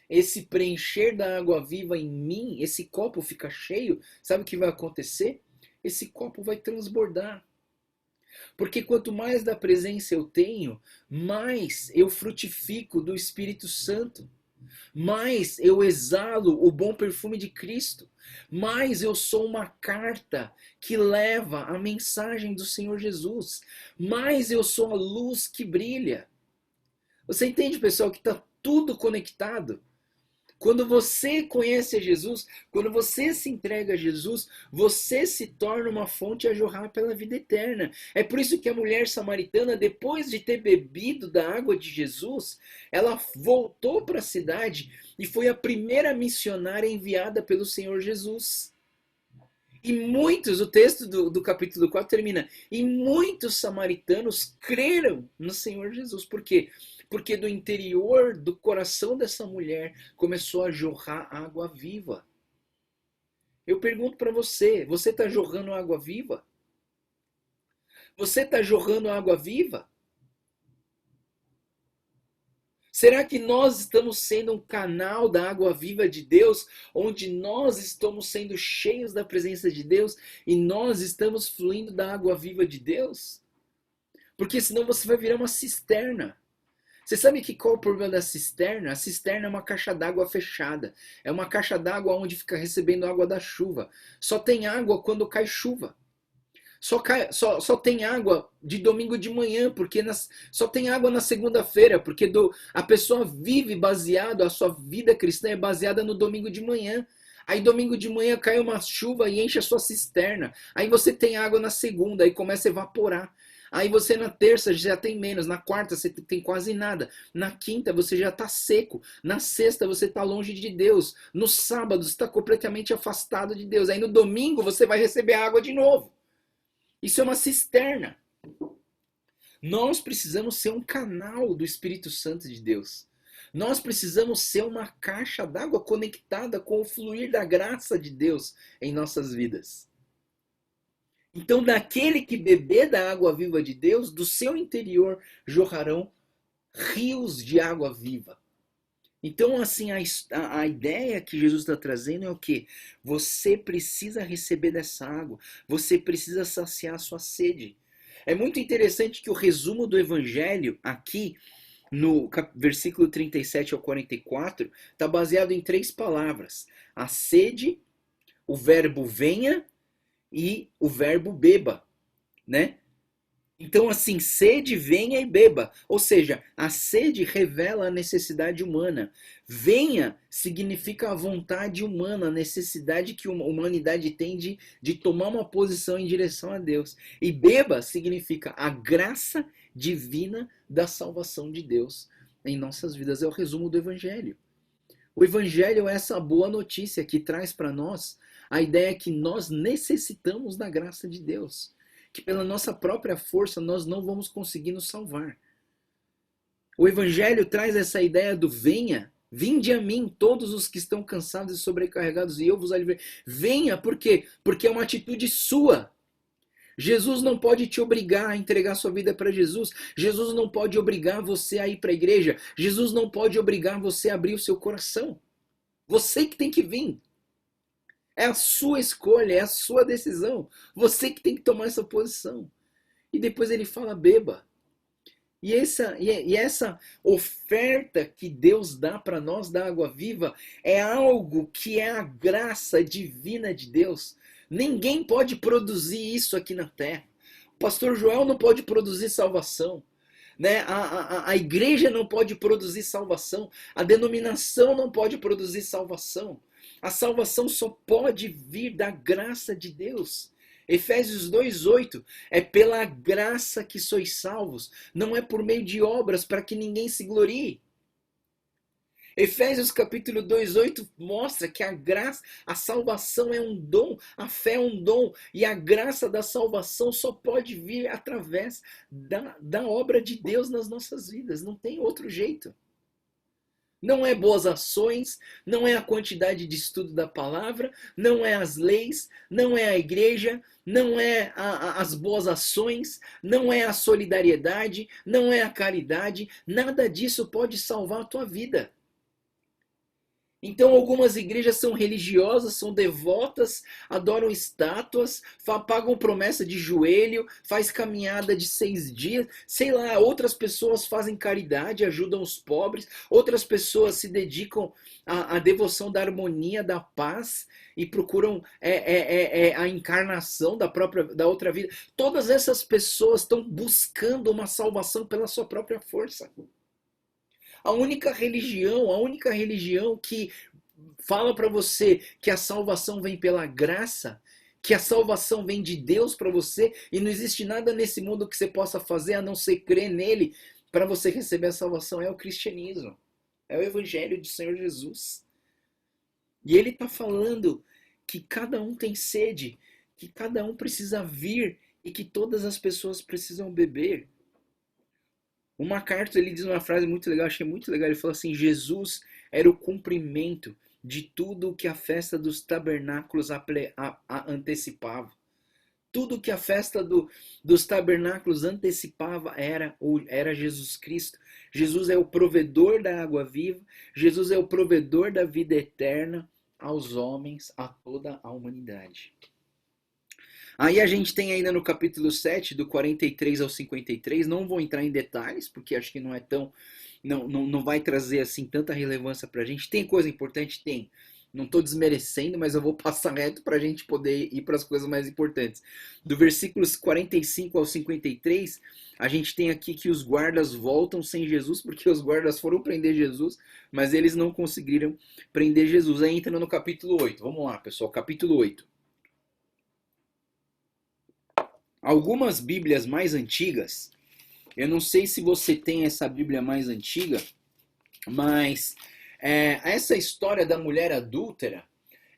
esse preencher da água viva em mim, esse copo fica cheio, sabe o que vai acontecer? Esse copo vai transbordar. Porque quanto mais da presença eu tenho, mais eu frutifico do Espírito Santo. Mais eu exalo o bom perfume de Cristo. Mais eu sou uma carta que leva a mensagem do Senhor Jesus. Mais eu sou a luz que brilha. Você entende, pessoal, que está tudo conectado? Quando você conhece a Jesus, quando você se entrega a Jesus, você se torna uma fonte a jorrar pela vida eterna. É por isso que a mulher samaritana, depois de ter bebido da água de Jesus, ela voltou para a cidade e foi a primeira missionária enviada pelo Senhor Jesus. E muitos, o texto do capítulo 4 termina, e muitos samaritanos creram no Senhor Jesus. Por quê? Porque do interior do coração dessa mulher começou a jorrar água viva. Eu pergunto para você, você está jorrando água viva? Você está jorrando água viva? Será que nós estamos sendo um canal da água viva de Deus, onde nós estamos sendo cheios da presença de Deus e nós estamos fluindo da água viva de Deus? Porque senão você vai virar uma cisterna. Você sabe qual é o problema da cisterna? A cisterna é uma caixa d'água fechada. É uma caixa d'água onde fica recebendo água da chuva. Só tem água quando cai chuva. Só tem água de domingo de manhã, porque só tem água na segunda-feira, porque a pessoa vive baseado, a sua vida cristã é baseada no domingo de manhã. Aí domingo de manhã cai uma chuva e enche a sua cisterna. Aí você tem água na segunda, aí começa a evaporar. Aí você na terça já tem menos, na quarta você tem quase nada, na quinta você já está seco, na sexta você está longe de Deus, no sábado você está completamente afastado de Deus, aí no domingo você vai receber água de novo. Isso é uma cisterna. Nós precisamos ser um canal do Espírito Santo de Deus. Nós precisamos ser uma caixa d'água conectada com o fluir da graça de Deus em nossas vidas. Então, daquele que beber da água viva de Deus, do seu interior jorrarão rios de água viva. Então, assim, a ideia que Jesus está trazendo é o quê? Você precisa receber dessa água. Você precisa saciar a sua sede. É muito interessante que o resumo do Evangelho, aqui, no versículo 37 ao 44, está baseado em 3 palavras. A sede, o verbo venha e o verbo beba, né? Então, assim, sede, venha e beba. Ou seja, a sede revela a necessidade humana. Venha significa a vontade humana, a necessidade que a humanidade tem de tomar uma posição em direção a Deus. E beba significa a graça divina da salvação de Deus em nossas vidas. É o resumo do Evangelho. O Evangelho é essa boa notícia que traz para nós a ideia que nós necessitamos da graça de Deus. Que pela nossa própria força nós não vamos conseguir nos salvar. O Evangelho traz essa ideia do venha, vinde a mim todos os que estão cansados e sobrecarregados e eu vos aliviarei. Venha, por quê? Porque é uma atitude sua. Jesus não pode te obrigar a entregar sua vida para Jesus. Jesus não pode obrigar você a ir para a igreja. Jesus não pode obrigar você a abrir o seu coração. Você que tem que vir. É a sua escolha, é a sua decisão. Você que tem que tomar essa posição. E depois ele fala, beba. E essa oferta que Deus dá para nós da água viva é algo que é a graça divina de Deus. Ninguém pode produzir isso aqui na terra. O pastor Joel não pode produzir salvação. Né? A igreja não pode produzir salvação. A denominação não pode produzir salvação. A salvação só pode vir da graça de Deus. Efésios 2:8 é pela graça que sois salvos, não é por meio de obras para que ninguém se glorie. Efésios capítulo 2:8 mostra que a graça, a salvação é um dom, a fé é um dom, e a graça da salvação só pode vir através da obra de Deus nas nossas vidas, não tem outro jeito. Não é boas ações, não é a quantidade de estudo da palavra, não é as leis, não é a igreja, não é as boas ações, não é a solidariedade, não é a caridade, nada disso pode salvar a tua vida. Então algumas igrejas são religiosas, são devotas, adoram estátuas, pagam promessa de joelho, faz caminhada de 6 dias, sei lá, outras pessoas fazem caridade, ajudam os pobres, outras pessoas se dedicam à devoção da harmonia, da paz e procuram a encarnação da outra vida. Todas essas pessoas estão buscando uma salvação pela sua própria força. A única religião que fala para você que a salvação vem pela graça, que a salvação vem de Deus para você e não existe nada nesse mundo que você possa fazer a não ser crer nele para você receber a salvação, é o cristianismo. É o evangelho do Senhor Jesus. E ele está falando que cada um tem sede que cada um precisa vir e que todas as pessoas precisam beber. O MacArthur, ele diz uma frase muito legal, achei muito legal, ele falou assim: Jesus era o cumprimento de tudo o que a festa dos tabernáculos antecipava. Tudo que a festa dos tabernáculos antecipava era Jesus Cristo. Jesus é o provedor da água viva, Jesus é o provedor da vida eterna aos homens, a toda a humanidade. Aí a gente tem ainda no capítulo 7, do 43 ao 53, não vou entrar em detalhes, porque acho que não é tão. Não vai trazer assim tanta relevância pra gente. Tem coisa importante? Tem. Não estou desmerecendo, mas eu vou passar reto para a gente poder ir para as coisas mais importantes. Do versículos 45 ao 53, a gente tem aqui que os guardas voltam sem Jesus, porque os guardas foram prender Jesus, mas eles não conseguiram prender Jesus. Aí entra no capítulo 8. Vamos lá, pessoal, capítulo 8. Algumas Bíblias mais antigas, eu não sei se você tem essa Bíblia mais antiga, mas essa história da mulher adúltera,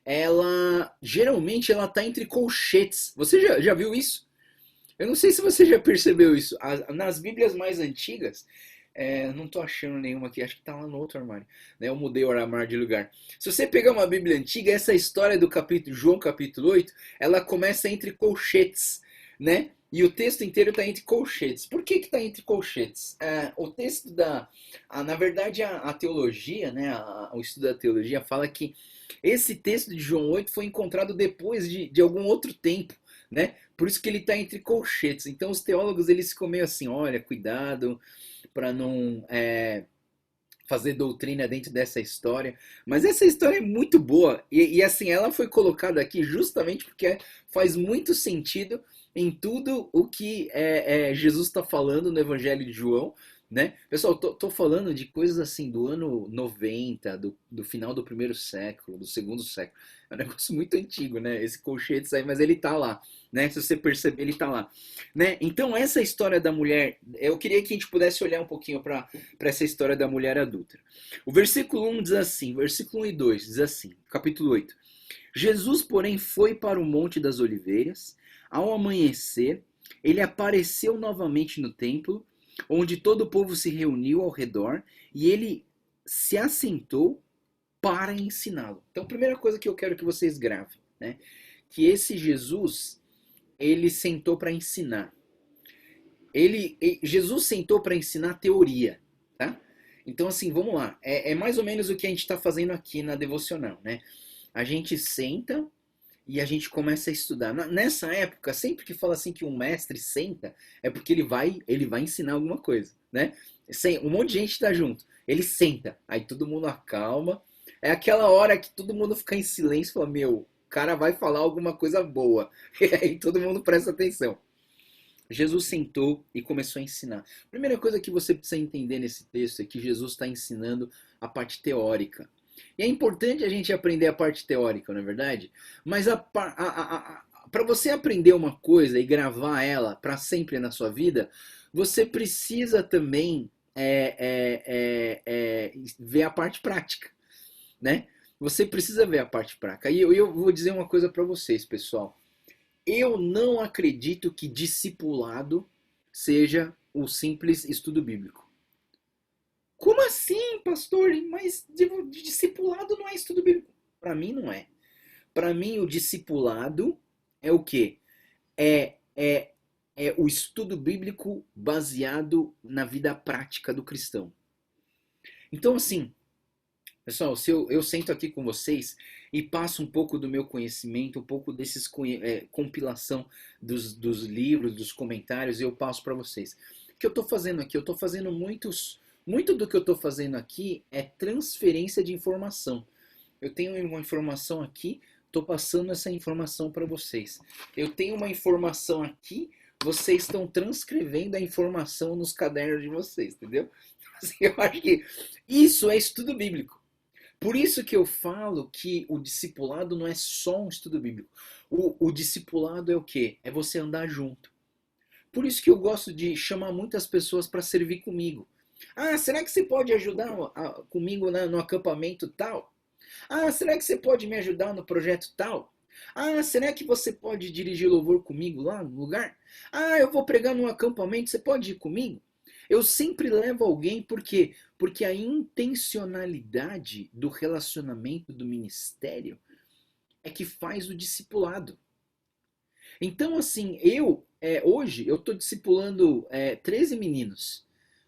ela geralmente ela está entre colchetes. Você já viu isso? Eu não sei se você já percebeu isso. Nas Bíblias mais antigas, não estou achando nenhuma aqui, acho que está lá no outro armário. Né? Eu mudei o armário de lugar. Se você pegar uma Bíblia antiga, essa história do João capítulo 8, ela começa entre colchetes, né? E o texto inteiro está entre colchetes. Por que está entre colchetes? O texto na verdade, a teologia, né, o estudo da teologia fala que esse texto de João 8 foi encontrado depois de algum outro tempo, né? Por isso que ele está entre colchetes. Então os teólogos eles ficam meio assim, olha, cuidado para não fazer doutrina dentro dessa história. Mas essa história é muito boa. E assim, ela foi colocada aqui justamente porque faz muito sentido em tudo o que Jesus está falando no Evangelho de João, né? Pessoal, tô falando de coisas assim do ano 90, do final do primeiro século, do segundo século. É um negócio muito antigo, né? Esse colchete aí, mas ele tá lá, né? Se você perceber, ele tá lá, né? Então essa história da mulher, eu queria que a gente pudesse olhar um pouquinho para essa história da mulher adúltera. O versículo 1 diz assim, versículo 1 e 2 diz assim, capítulo 8. Jesus, porém, foi para o Monte das Oliveiras. Ao amanhecer, ele apareceu novamente no templo, onde todo o povo se reuniu ao redor, e ele se assentou para ensiná-lo. Então, a primeira coisa que eu quero que vocês gravem, né? Que esse Jesus, ele sentou para ensinar. Jesus sentou para ensinar teoria, tá? Então, assim, vamos lá. É mais ou menos o que a gente está fazendo aqui na devocional, né? A gente senta e a gente começa a estudar. Nessa época, sempre que fala assim que um mestre senta, é porque ele vai ensinar alguma coisa, né? Um monte de gente está junto. Ele senta, aí todo mundo acalma. É aquela hora que todo mundo fica em silêncio e fala, meu, o cara vai falar alguma coisa boa. E aí todo mundo presta atenção. Jesus sentou e começou a ensinar. A primeira coisa que você precisa entender nesse texto é que Jesus está ensinando a parte teórica. E é importante a gente aprender a parte teórica, não é verdade? Mas para você aprender uma coisa e gravar ela para sempre na sua vida, você precisa também ver a parte prática, né? Você precisa ver a parte prática. E eu vou dizer uma coisa para vocês, pessoal. Eu não acredito que discipulado seja o simples estudo bíblico. Como assim, pastor? Mas discipulado não é estudo bíblico. Para mim não é. Para mim o discipulado é o quê? É o estudo bíblico baseado na vida prática do cristão. Então assim, pessoal, se eu sento aqui com vocês e passo um pouco do meu conhecimento, um pouco desses compilação dos livros, dos comentários, eu passo para vocês. O que eu estou fazendo aqui? Eu estou fazendo muito do que eu estou fazendo aqui é transferência de informação. Eu tenho uma informação aqui, estou passando essa informação para vocês. Eu tenho uma informação aqui, vocês estão transcrevendo a informação nos cadernos de vocês, entendeu? Assim, eu acho que isso é estudo bíblico. Por isso que eu falo que o discipulado não é só um estudo bíblico. O discipulado é o quê? É você andar junto. Por isso que eu gosto de chamar muitas pessoas para servir comigo. Ah, será que você pode ajudar comigo no acampamento tal? Ah, será que você pode me ajudar no projeto tal? Ah, será que você pode dirigir louvor comigo lá no lugar? Ah, eu vou pregar num acampamento, você pode ir comigo? Eu sempre levo alguém, por quê? Porque a intencionalidade do relacionamento do ministério é que faz o discipulado. Então, assim, hoje, eu estou discipulando 13 meninos,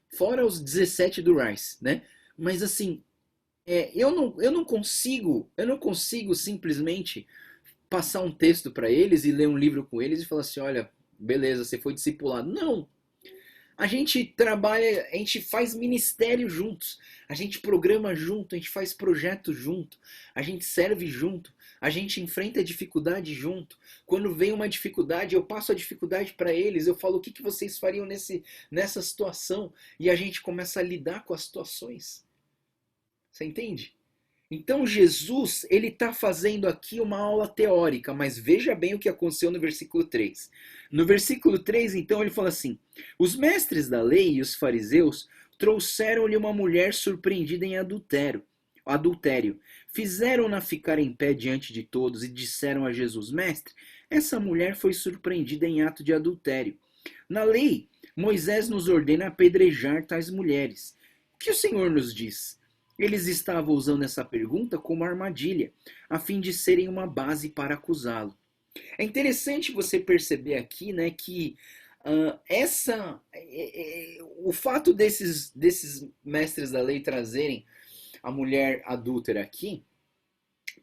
fora os 17 do Rice, né? Mas, assim, eu não consigo simplesmente passar um texto para eles e ler um livro com eles e falar assim, olha, beleza, você foi discipulado. Não, a gente trabalha, a gente faz ministério juntos, a gente programa junto, a gente faz projeto junto, a gente serve junto, a gente enfrenta a dificuldade junto. Quando vem uma dificuldade, eu passo a dificuldade para eles, eu falo o que vocês fariam nessa situação e a gente começa a lidar com as situações. Você entende? Então Jesus, ele está fazendo aqui uma aula teórica, mas veja bem o que aconteceu no versículo 3. No versículo 3, então, ele fala assim: os mestres da lei e os fariseus trouxeram-lhe uma mulher surpreendida em adultério. Fizeram-na ficar em pé diante de todos e disseram a Jesus: Mestre, essa mulher foi surpreendida em ato de adultério. Na lei, Moisés nos ordena apedrejar tais mulheres. O que o Senhor nos diz? Eles estavam usando essa pergunta como armadilha, a fim de serem uma base para acusá-lo. É interessante você perceber aqui, né, que o fato desses mestres da lei trazerem a mulher adúltera aqui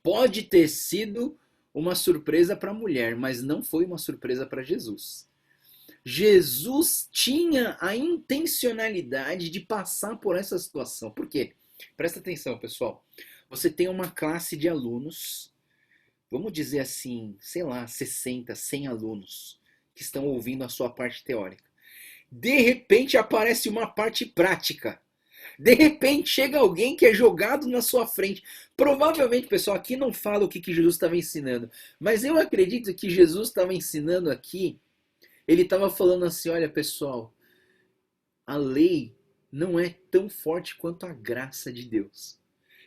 pode ter sido uma surpresa para a mulher, mas não foi uma surpresa para Jesus. Jesus tinha a intencionalidade de passar por essa situação. Por quê? Presta atenção, pessoal. Você tem uma classe de alunos, vamos dizer assim, sei lá, 60, 100 alunos que estão ouvindo a sua parte teórica. De repente aparece uma parte prática. De repente chega alguém que é jogado na sua frente. Provavelmente, pessoal, aqui não fala o que Jesus estava ensinando, mas eu acredito que Jesus estava ensinando aqui. Ele estava falando assim, olha, pessoal, a lei não é tão forte quanto a graça de Deus.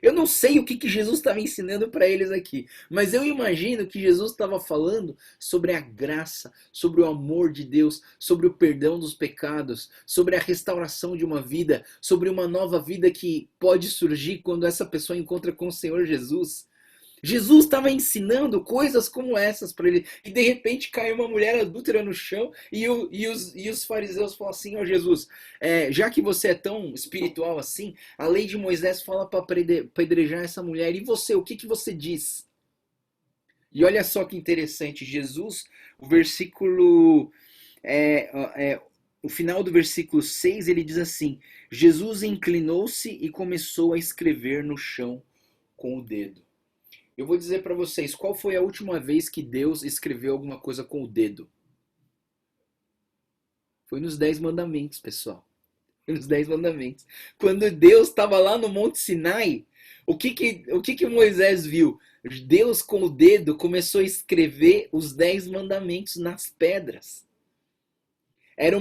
Eu não sei o que Jesus estava ensinando para eles aqui, mas eu imagino que Jesus estava falando sobre a graça, sobre o amor de Deus, sobre o perdão dos pecados, sobre a restauração de uma vida, sobre uma nova vida que pode surgir quando essa pessoa encontra com o Senhor Jesus. Jesus estava ensinando coisas como essas para ele. E de repente cai uma mulher adúltera no chão e os fariseus falam assim, ó Jesus, já que você é tão espiritual assim, a lei de Moisés fala para apedrejar essa mulher. E você, o que você diz? E olha só que interessante, Jesus, o versículo... o final do versículo 6, ele diz assim, Jesus inclinou-se e começou a escrever no chão com o dedo. Eu vou dizer para vocês, qual foi a última vez que Deus escreveu alguma coisa com o dedo? Foi nos 10 mandamentos, pessoal. Foi nos 10 mandamentos. Quando Deus estava lá no Monte Sinai, o que Moisés viu? Deus com o dedo começou a escrever os 10 mandamentos nas pedras. Era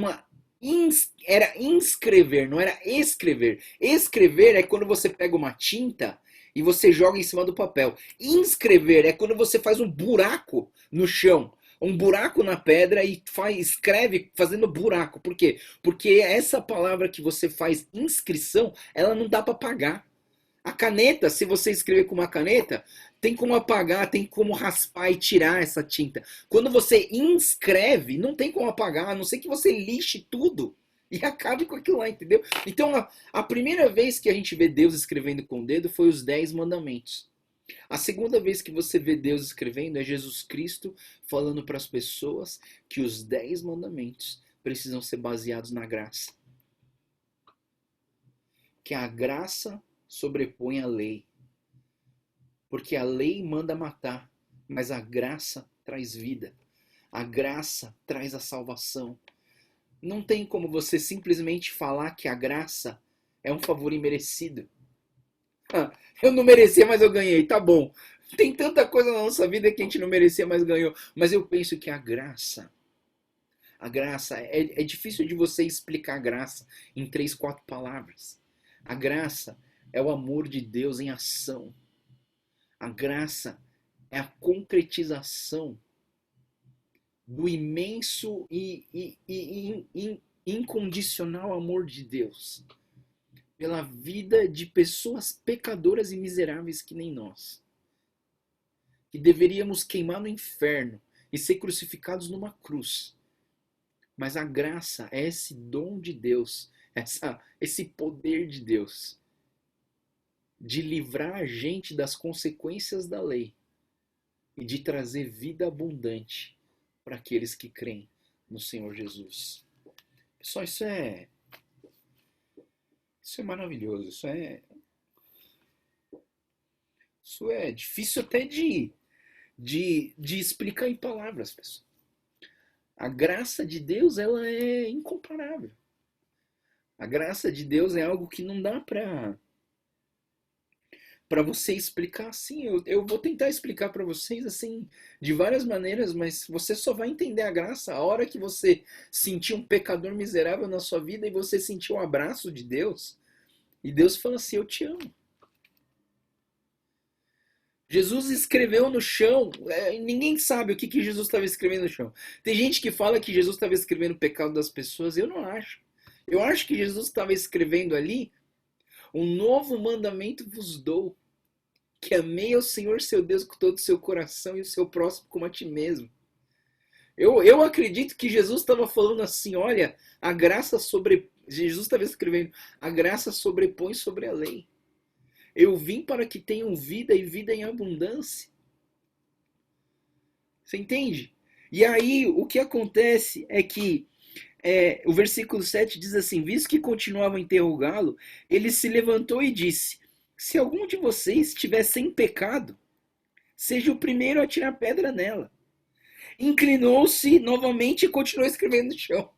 inscrever, não era escrever. Escrever é quando você pega uma tinta e você joga em cima do papel. Inscrever é quando você faz um buraco no chão, um buraco na pedra e escreve fazendo buraco. Por quê? Porque essa palavra que você faz inscrição, ela não dá para apagar. A caneta, se você escrever com uma caneta, tem como apagar, tem como raspar e tirar essa tinta. Quando você inscreve, não tem como apagar, a não ser que você lixe tudo e acabe com aquilo lá, entendeu? Então, a primeira vez que a gente vê Deus escrevendo com o dedo foi os 10 mandamentos. A segunda vez que você vê Deus escrevendo é Jesus Cristo falando para as pessoas que os 10 mandamentos precisam ser baseados na graça. Que a graça sobrepõe a lei. Porque a lei manda matar, mas a graça traz vida. A graça traz a salvação. Não tem como você simplesmente falar que a graça é um favor imerecido. Eu não merecia, mas eu ganhei, tá bom. Tem tanta coisa na nossa vida que a gente não merecia, mas ganhou. Mas eu penso que a graça é difícil de você explicar a graça em 3, 4 palavras. A graça é o amor de Deus em ação. A graça é a concretização do imenso e incondicional amor de Deus pela vida de pessoas pecadoras e miseráveis que nem nós, que deveríamos queimar no inferno e ser crucificados numa cruz. Mas a graça é esse dom de Deus, esse poder de Deus, de livrar a gente das consequências da lei e de trazer vida abundante para aqueles que creem no Senhor Jesus. Pessoal, isso é maravilhoso, isso é difícil até de explicar em palavras, pessoal. A graça de Deus, ela é incomparável. A graça de Deus é algo que não dá para você explicar assim. Eu vou tentar explicar para vocês assim de várias maneiras, mas você só vai entender a graça a hora que você sentir um pecador miserável na sua vida e você sentir o abraço de Deus. E Deus fala assim: eu te amo. Jesus escreveu no chão, ninguém sabe o que Jesus estava escrevendo no chão. Tem gente que fala que Jesus estava escrevendo o pecado das pessoas, eu não acho. Eu acho que Jesus estava escrevendo ali: um novo mandamento vos dou, que amei ao Senhor seu Deus com todo o seu coração e o seu próximo como a ti mesmo. Eu acredito que Jesus estava falando assim: olha, a graça Jesus estava escrevendo: a graça sobrepõe sobre a lei. Eu vim para que tenham vida e vida em abundância. Você entende? E aí o que acontece é que o versículo 7 diz assim: visto que continuavam a interrogá-lo, ele se levantou e disse: se algum de vocês estiver sem pecado, seja o primeiro a tirar pedra nela. Inclinou-se novamente e continuou escrevendo no chão.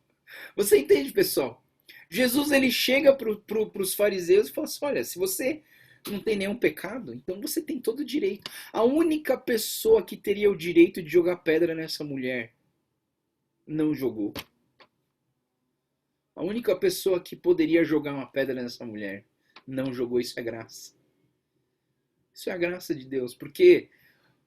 Você entende, pessoal? Jesus ele chega para os fariseus e fala assim: olha, se você não tem nenhum pecado, então você tem todo o direito. A única pessoa que teria o direito de jogar pedra nessa mulher não jogou. A única pessoa que poderia jogar uma pedra nessa mulher não jogou. Isso é graça. Isso é a graça de Deus, porque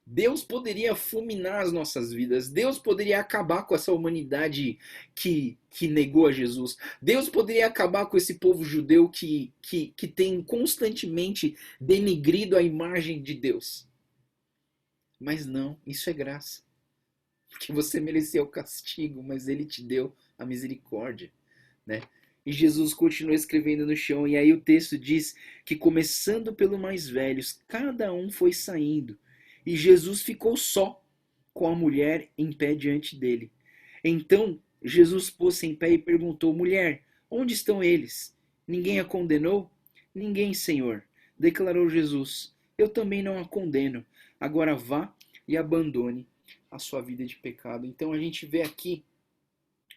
Deus poderia fulminar as nossas vidas. Deus poderia acabar com essa humanidade que negou a Jesus. Deus poderia acabar com esse povo judeu que tem constantemente denegrido a imagem de Deus. Mas não, isso é graça. Porque você merecia o castigo, mas Ele te deu a misericórdia, né? E Jesus continua escrevendo no chão. E aí o texto diz que, começando pelo mais velhos, cada um foi saindo. E Jesus ficou só, com a mulher em pé diante dele. Então Jesus pôs-se em pé e perguntou: mulher, onde estão eles? Ninguém a condenou? Ninguém, Senhor, declarou Jesus. Eu também não a condeno. Agora vá e abandone a sua vida de pecado. Então a gente vê aqui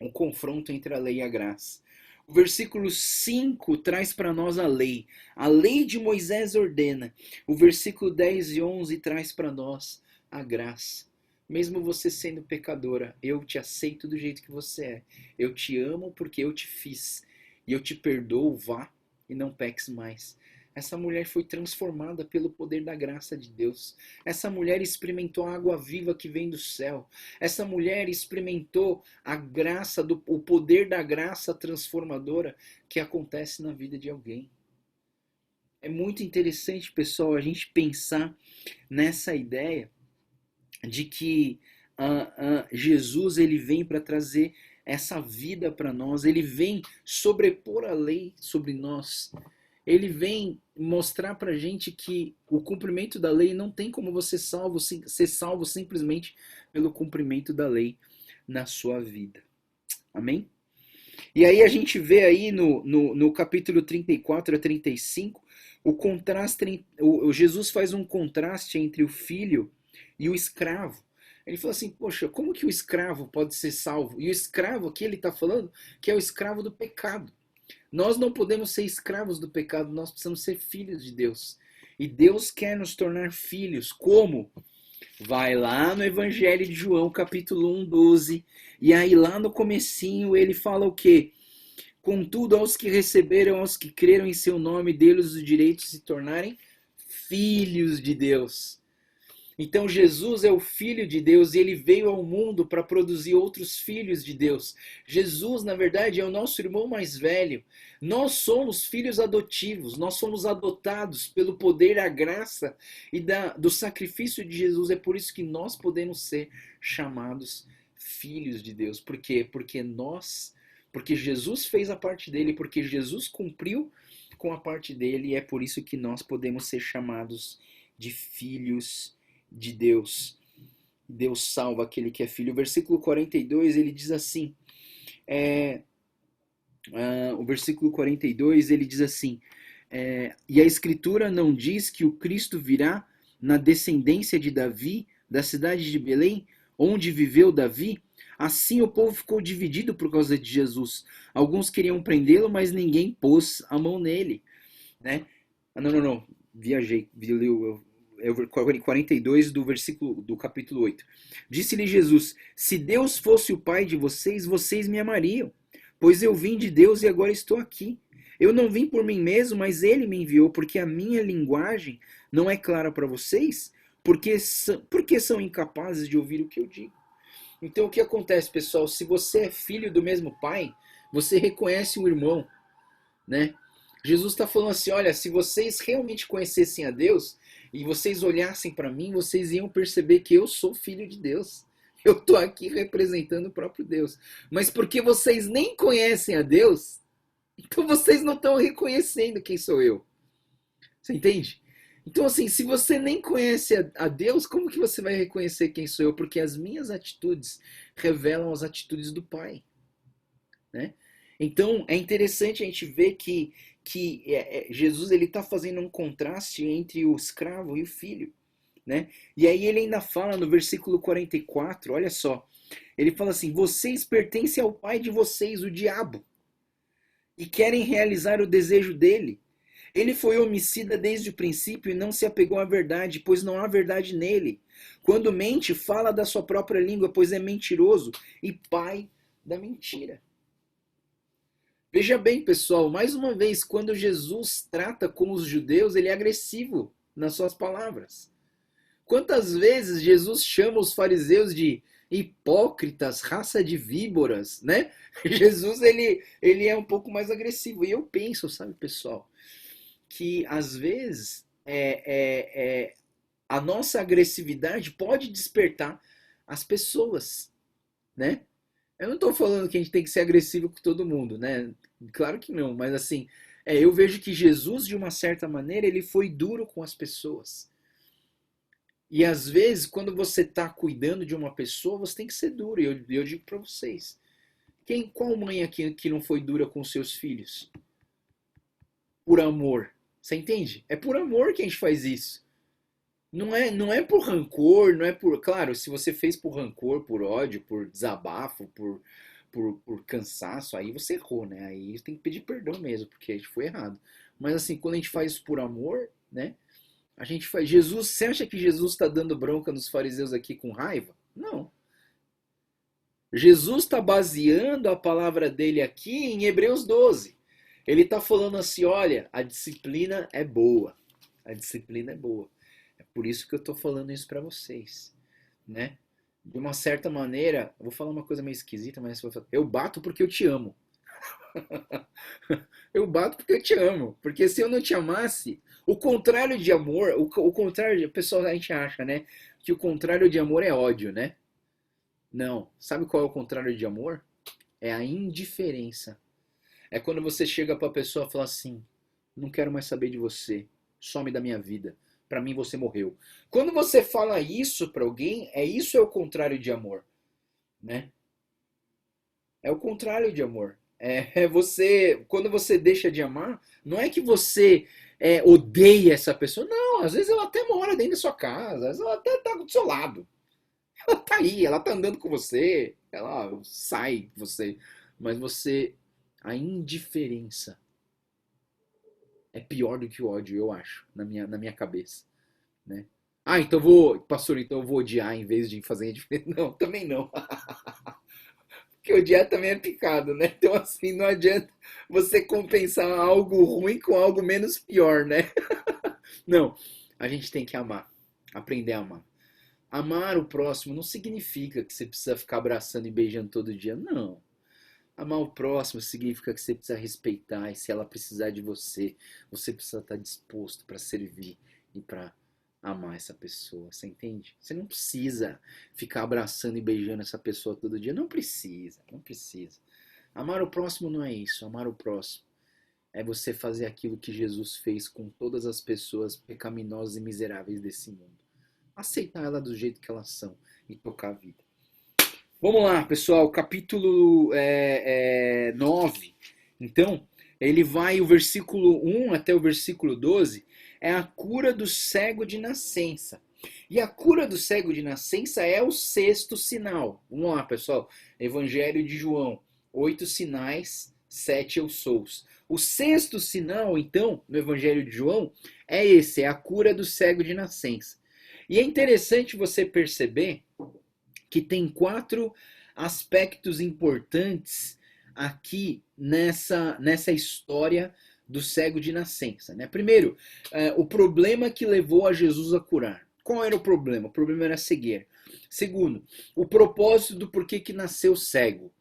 um confronto entre a lei e a graça. O versículo 5 traz para nós a lei. A lei de Moisés ordena. O versículo 10 e 11 traz para nós a graça. Mesmo você sendo pecadora, eu te aceito do jeito que você é. Eu te amo porque eu te fiz. E eu te perdoo, vá e não peques mais. Essa mulher foi transformada pelo poder da graça de Deus. Essa mulher experimentou a água viva que vem do céu. Essa mulher experimentou a graça, o poder da graça transformadora que acontece na vida de alguém. É muito interessante, pessoal, a gente pensar nessa ideia de que Jesus ele vem para trazer essa vida para nós. Ele vem sobrepor a lei sobre nós. Ele vem mostrar pra gente que o cumprimento da lei não tem como você ser salvo simplesmente pelo cumprimento da lei na sua vida. Amém? E aí a gente vê aí no capítulo 34 a 35, o contraste, Jesus faz um contraste entre o filho e o escravo. Ele fala assim: poxa, como que o escravo pode ser salvo? E o escravo aqui ele está falando que é o escravo do pecado. Nós não podemos ser escravos do pecado, nós precisamos ser filhos de Deus. E Deus quer nos tornar filhos. Como? Vai lá no Evangelho de João, capítulo 1, 12. E aí lá no comecinho ele fala o quê? Contudo, aos que receberam, aos que creram em seu nome, deles o direito de se tornarem filhos de Deus. Então Jesus é o Filho de Deus e ele veio ao mundo para produzir outros filhos de Deus. Jesus, na verdade, é o nosso irmão mais velho. Nós somos filhos adotivos, nós somos adotados pelo poder, a graça e do sacrifício de Jesus. É por isso que nós podemos ser chamados filhos de Deus. Por quê? Porque Jesus fez a parte dele, porque Jesus cumpriu com a parte dele, e é por isso que nós podemos ser chamados de filhos de Deus. Deus salva aquele que é filho. O versículo 42, ele diz assim, o versículo 42, ele diz assim, e a Escritura não diz que o Cristo virá na descendência de Davi, da cidade de Belém, onde viveu Davi? Assim o povo ficou dividido por causa de Jesus. Alguns queriam prendê-lo, mas ninguém pôs a mão nele. Né? Não. Viajei. É o 42 do capítulo 8. Disse-lhe Jesus, se Deus fosse o pai de vocês, vocês me amariam, pois eu vim de Deus e agora estou aqui. Eu não vim por mim mesmo, mas ele me enviou, porque a minha linguagem não é clara para vocês, porque são incapazes de ouvir o que eu digo. Então o que acontece, pessoal? Se você é filho do mesmo pai, você reconhece o irmão, né? Jesus está falando assim, olha, se vocês realmente conhecessem a Deus e vocês olhassem para mim, vocês iam perceber que eu sou filho de Deus. Eu estou aqui representando o próprio Deus. Mas porque vocês nem conhecem a Deus, então vocês não estão reconhecendo quem sou eu. Você entende? Então, assim, se você nem conhece a Deus, como que você vai reconhecer quem sou eu? Porque as minhas atitudes revelam as atitudes do Pai. Né? Então, é interessante a gente ver que Jesus está fazendo um contraste entre o escravo e o filho. Né? E aí ele ainda fala no versículo 44, olha só. Ele fala assim, vocês pertencem ao pai de vocês, o diabo, e querem realizar o desejo dele. Ele foi homicida desde o princípio e não se apegou à verdade, pois não há verdade nele. Quando mente, fala da sua própria língua, pois é mentiroso e pai da mentira. Veja bem, pessoal, mais uma vez, quando Jesus trata com os judeus, ele é agressivo nas suas palavras. Quantas vezes Jesus chama os fariseus de hipócritas, raça de víboras, né? Jesus, ele é um pouco mais agressivo. E eu penso, sabe, pessoal, que às vezes a nossa agressividade pode despertar as pessoas, né? Eu não estou falando que a gente tem que ser agressivo com todo mundo, né? Claro que não, mas assim, eu vejo que Jesus, de uma certa maneira, ele foi duro com as pessoas. E às vezes, quando você está cuidando de uma pessoa, você tem que ser duro. E eu digo para vocês, qual mãe aqui que não foi dura com seus filhos? Por amor. Você entende? É por amor que a gente faz isso. Não é por rancor, não é por... Claro, se você fez por rancor, por ódio, por desabafo, por cansaço, aí você errou, né? Aí tem que pedir perdão mesmo, porque a gente foi errado. Mas assim, quando a gente faz isso por amor, né? A gente faz... Jesus, você acha que Jesus está dando bronca nos fariseus aqui com raiva? Não. Jesus está baseando a palavra dele aqui em Hebreus 12. Ele está falando assim, olha, a disciplina é boa. A disciplina é boa. É por isso que eu estou falando isso para vocês. Né? De uma certa maneira, eu vou falar uma coisa meio esquisita, mas eu bato porque eu te amo. Eu bato porque eu te amo. Porque se eu não te amasse, o contrário de amor, o contrário, pessoal, a gente acha, né? Que o contrário de amor é ódio, né? Não. Sabe qual é o contrário de amor? É a indiferença. É quando você chega para a pessoa e fala assim, não quero mais saber de você, some da minha vida, para mim você morreu. Quando você fala isso para alguém, isso é o contrário de amor, né? É o contrário de amor. Quando você deixa de amar, não é que você odeia essa pessoa, não, às vezes ela até mora dentro da sua casa, às vezes ela até tá do seu lado. Ela tá aí, ela tá andando com você, ela sai com você, mas a indiferença é pior do que o ódio, eu acho, na minha cabeça, né? Então pastor, então eu vou odiar em vez de fazer indiferença. Não, também não. Porque odiar também é picado, né? Então assim, não adianta você compensar algo ruim com algo menos pior, né? Não, a gente tem que amar, aprender a amar. Amar o próximo não significa que você precisa ficar abraçando e beijando todo dia, não. Amar o próximo significa que você precisa respeitar e se ela precisar de você, você precisa estar disposto para servir e para amar essa pessoa, você entende? Você não precisa ficar abraçando e beijando essa pessoa todo dia, não precisa, não precisa. Amar o próximo não é isso, amar o próximo é você fazer aquilo que Jesus fez com todas as pessoas pecaminosas e miseráveis desse mundo. Aceitar ela do jeito que elas são e tocar a vida. Vamos lá, pessoal, capítulo 9. Então, ele vai, o versículo 1 até o versículo 12, é a cura do cego de nascença. E a cura do cego de nascença é o sexto sinal. Vamos lá, pessoal, Evangelho de João, 8 sinais, 7 eu sous. O sexto sinal, então, no Evangelho de João, é esse, é a cura do cego de nascença. E é interessante você perceber que tem 4 aspectos importantes aqui nessa história do cego de nascença. Né? Primeiro, o problema que levou a Jesus a curar. Qual era o problema? O problema era a cegueira. Segundo, o propósito do porquê que nasceu cego.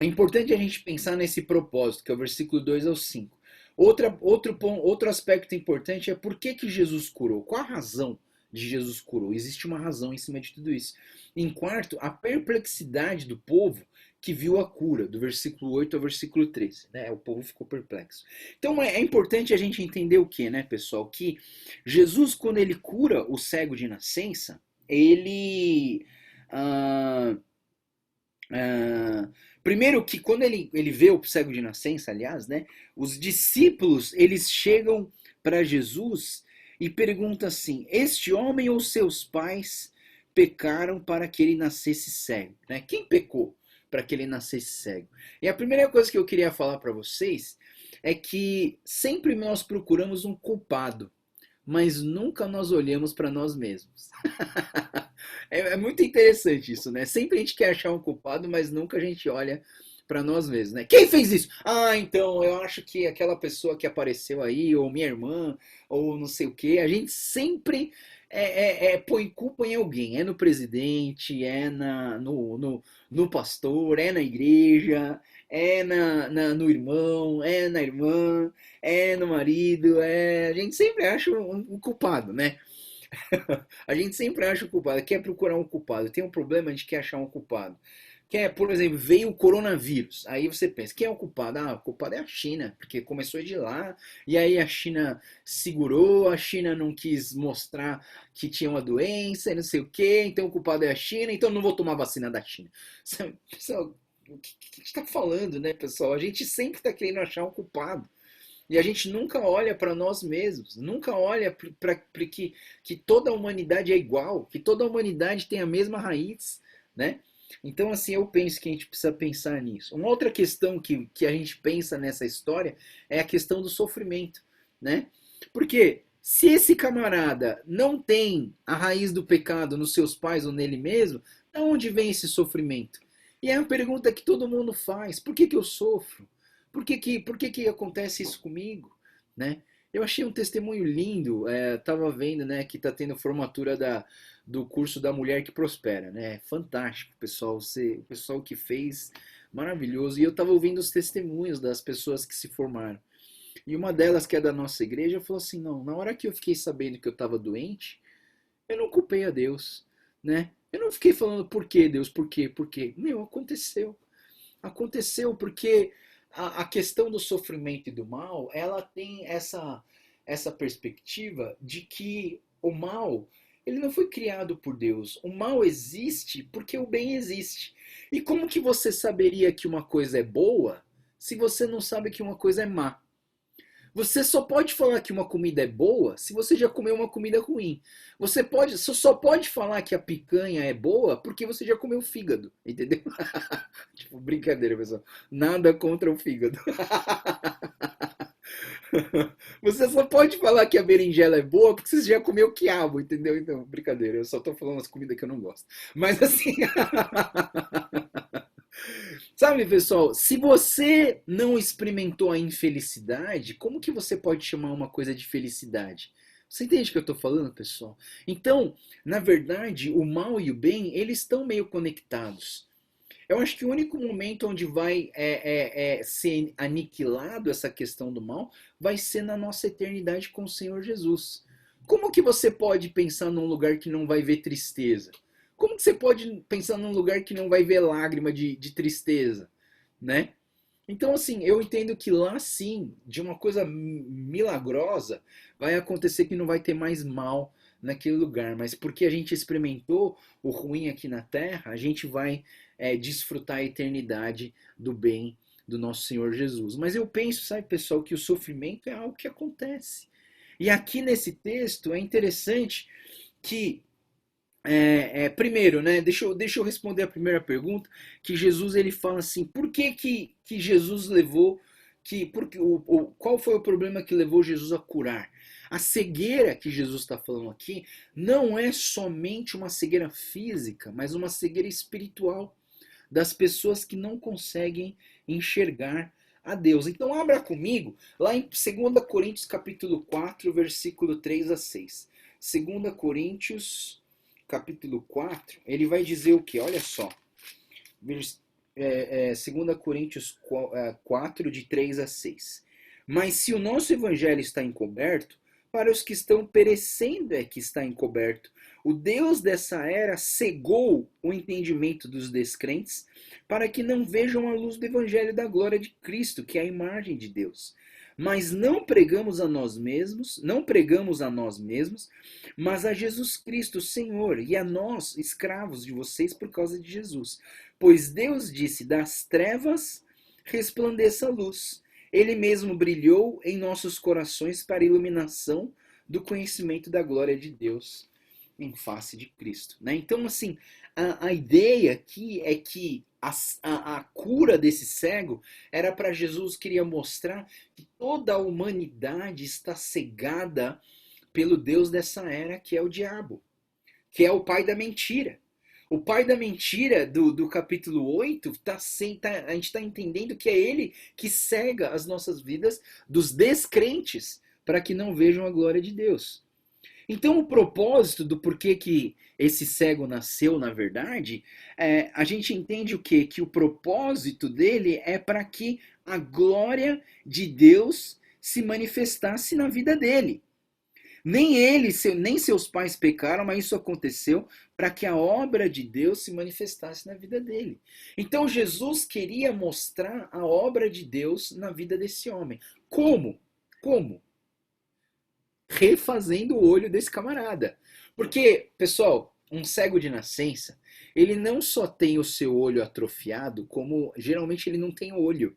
É importante a gente pensar nesse propósito, que é o versículo 2 ao 5. Outro aspecto importante é por que Jesus curou. Qual a razão de Jesus curou? Existe uma razão em cima de tudo isso. Em quarto, a perplexidade do povo que viu a cura, do versículo 8 ao versículo 13. Né? O povo ficou perplexo. Então é importante a gente entender o que, né, pessoal? Que Jesus, quando ele cura o cego de nascença, ele... primeiro que quando ele vê o cego de nascença, aliás, né, os discípulos, eles chegam para Jesus e perguntam assim, este homem ou seus pais pecaram para que ele nascesse cego? Né? Quem pecou para que ele nascesse cego? E a primeira coisa que eu queria falar para vocês é que sempre nós procuramos um culpado, mas nunca nós olhamos para nós mesmos. É muito interessante isso, né? Sempre a gente quer achar um culpado, mas nunca a gente olha para nós mesmos, né? Quem fez isso? Ah, então eu acho que aquela pessoa que apareceu aí, ou minha irmã, ou não sei o quê. A gente sempre põe culpa em alguém. É no presidente, no pastor, é na igreja, é no irmão, é na irmã, é no marido. A gente sempre acha um culpado, né? A gente sempre acha o culpado, quer procurar um culpado. Tem um problema, a gente quer achar um culpado. Por exemplo, veio o coronavírus. Aí você pensa, quem é o culpado? Ah, o culpado é a China, porque começou de lá, e aí a China segurou, a China não quis mostrar que tinha uma doença, e não sei o quê, então o culpado é a China, então não vou tomar vacina da China. Pessoal, o que a gente está falando, né, pessoal? A gente sempre está querendo achar um culpado. E a gente nunca olha para nós mesmos, nunca olha para que toda a humanidade é igual, que toda a humanidade tem a mesma raiz, né? Então, assim, eu penso que a gente precisa pensar nisso. Uma outra questão que a gente pensa nessa história é a questão do sofrimento, né? Porque se esse camarada não tem a raiz do pecado nos seus pais ou nele mesmo, de onde vem esse sofrimento? E é uma pergunta que todo mundo faz. Por que eu sofro? Por que acontece isso comigo? Né? Eu achei um testemunho lindo, estava vendo, né, que está tendo formatura do curso da Mulher que Prospera, né? Fantástico, pessoal, o pessoal que fez, maravilhoso. E eu estava ouvindo os testemunhos das pessoas que se formaram. E uma delas, que é da nossa igreja, falou assim, não, na hora que eu fiquei sabendo que eu estava doente, eu não culpei a Deus, né? Eu não fiquei falando por que, Deus, por quê, por quê. Meu, aconteceu. Aconteceu porque a questão do sofrimento e do mal, ela tem essa perspectiva de que o mal, ele não foi criado por Deus. O mal existe porque o bem existe. E como que você saberia que uma coisa é boa se você não sabe que uma coisa é má? Você só pode falar que uma comida é boa se você já comeu uma comida ruim. Você só pode falar que a picanha é boa porque você já comeu fígado, entendeu? Tipo, brincadeira, pessoal. Nada contra o fígado. Você só pode falar que a berinjela é boa porque você já comeu quiabo, entendeu? Então, brincadeira, eu só tô falando as comidas que eu não gosto. Mas assim... Sabe, pessoal, se você não experimentou a infelicidade, como que você pode chamar uma coisa de felicidade? Você entende o que eu estou falando, pessoal? Então, na verdade, o mal e o bem, eles estão meio conectados. Eu acho que o único momento onde vai ser aniquilado essa questão do mal vai ser na nossa eternidade com o Senhor Jesus. Como que você pode pensar num lugar que não vai ver tristeza? Como que você pode pensar num lugar que não vai ver lágrima de tristeza, né? Então, assim, eu entendo que lá sim, de uma coisa milagrosa, vai acontecer que não vai ter mais mal naquele lugar. Mas porque a gente experimentou o ruim aqui na Terra, a gente vai desfrutar a eternidade do bem do nosso Senhor Jesus. Mas eu penso, sabe, pessoal, que o sofrimento é algo que acontece. E aqui nesse texto é interessante que primeiro, né? Deixa eu responder a primeira pergunta, que Jesus ele fala assim, por que Jesus levou, qual foi o problema que levou Jesus a curar? A cegueira que Jesus está falando aqui não é somente uma cegueira física, mas uma cegueira espiritual das pessoas que não conseguem enxergar a Deus. Então abra comigo lá em 2 Coríntios capítulo 4, versículo 3 a 6. 2 Coríntios capítulo 4, ele vai dizer o que? Olha só. 2 Coríntios 4, de 3 a 6. Mas se o nosso evangelho está encoberto, para os que estão perecendo é que está encoberto. O Deus dessa era cegou o entendimento dos descrentes, para que não vejam a luz do evangelho da glória de Cristo, que é a imagem de Deus. Mas não pregamos a nós mesmos, mas a Jesus Cristo, Senhor, e a nós, escravos de vocês, por causa de Jesus. Pois Deus disse, das trevas resplandeça a luz. Ele mesmo brilhou em nossos corações para a iluminação do conhecimento da glória de Deus em face de Cristo. Né? Então, assim, a ideia aqui é que a cura desse cego era para Jesus, queria mostrar que toda a humanidade está cegada pelo Deus dessa era, que é o diabo, que é o pai da mentira. O pai da mentira do capítulo 8, a gente está entendendo que é ele que cega as nossas vidas dos descrentes para que não vejam a glória de Deus. Então o propósito do porquê que esse cego nasceu, na verdade, a gente entende o quê? Que o propósito dele é para que a glória de Deus se manifestasse na vida dele. Nem ele, nem seus pais pecaram, mas isso aconteceu para que a obra de Deus se manifestasse na vida dele. Então Jesus queria mostrar a obra de Deus na vida desse homem. Como? Como? Refazendo o olho desse camarada. Porque, pessoal, um cego de nascença, ele não só tem o seu olho atrofiado, como geralmente ele não tem olho.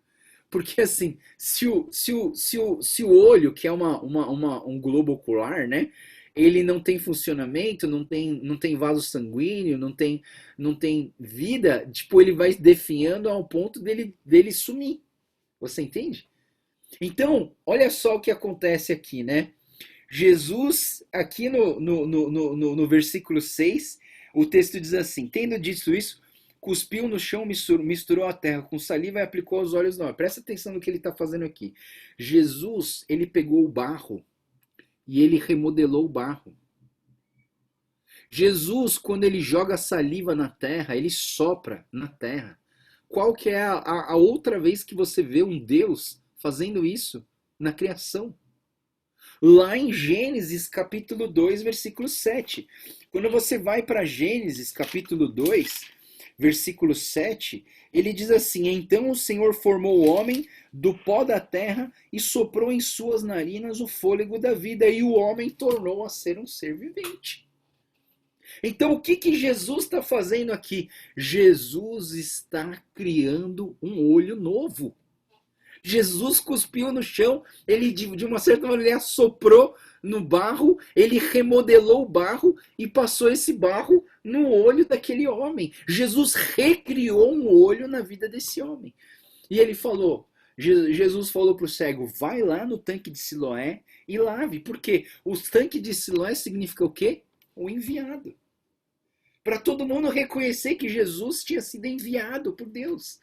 Porque assim, se o olho, que é um globo ocular, né? Ele não tem funcionamento, não tem vaso sanguíneo, não tem vida, tipo, ele vai definhando ao ponto dele sumir. Você entende? Então, olha só o que acontece aqui, né? Jesus, aqui no versículo 6, o texto diz assim, tendo dito isso, cuspiu no chão, misturou a terra com saliva e aplicou aos olhos do homem. Presta atenção no que ele está fazendo aqui. Jesus, ele pegou o barro e ele remodelou o barro. Jesus, quando ele joga saliva na terra, ele sopra na terra. Qual que é a outra vez que você vê um Deus fazendo isso na criação? Lá em Gênesis capítulo 2, versículo 7. Quando você vai para Gênesis capítulo 2, versículo 7, ele diz assim, então o Senhor formou o homem do pó da terra e soprou em suas narinas o fôlego da vida, e o homem tornou a ser um ser vivente. Então o que Jesus está fazendo aqui? Jesus está criando um olho novo. Jesus cuspiu no chão, ele de uma certa maneira ele assoprou no barro, ele remodelou o barro e passou esse barro no olho daquele homem. Jesus recriou um olho na vida desse homem. E ele falou, Jesus falou para o cego, vai lá no tanque de Siloé e lave. Porque o tanque de Siloé significa o quê? O enviado. Para todo mundo reconhecer que Jesus tinha sido enviado por Deus.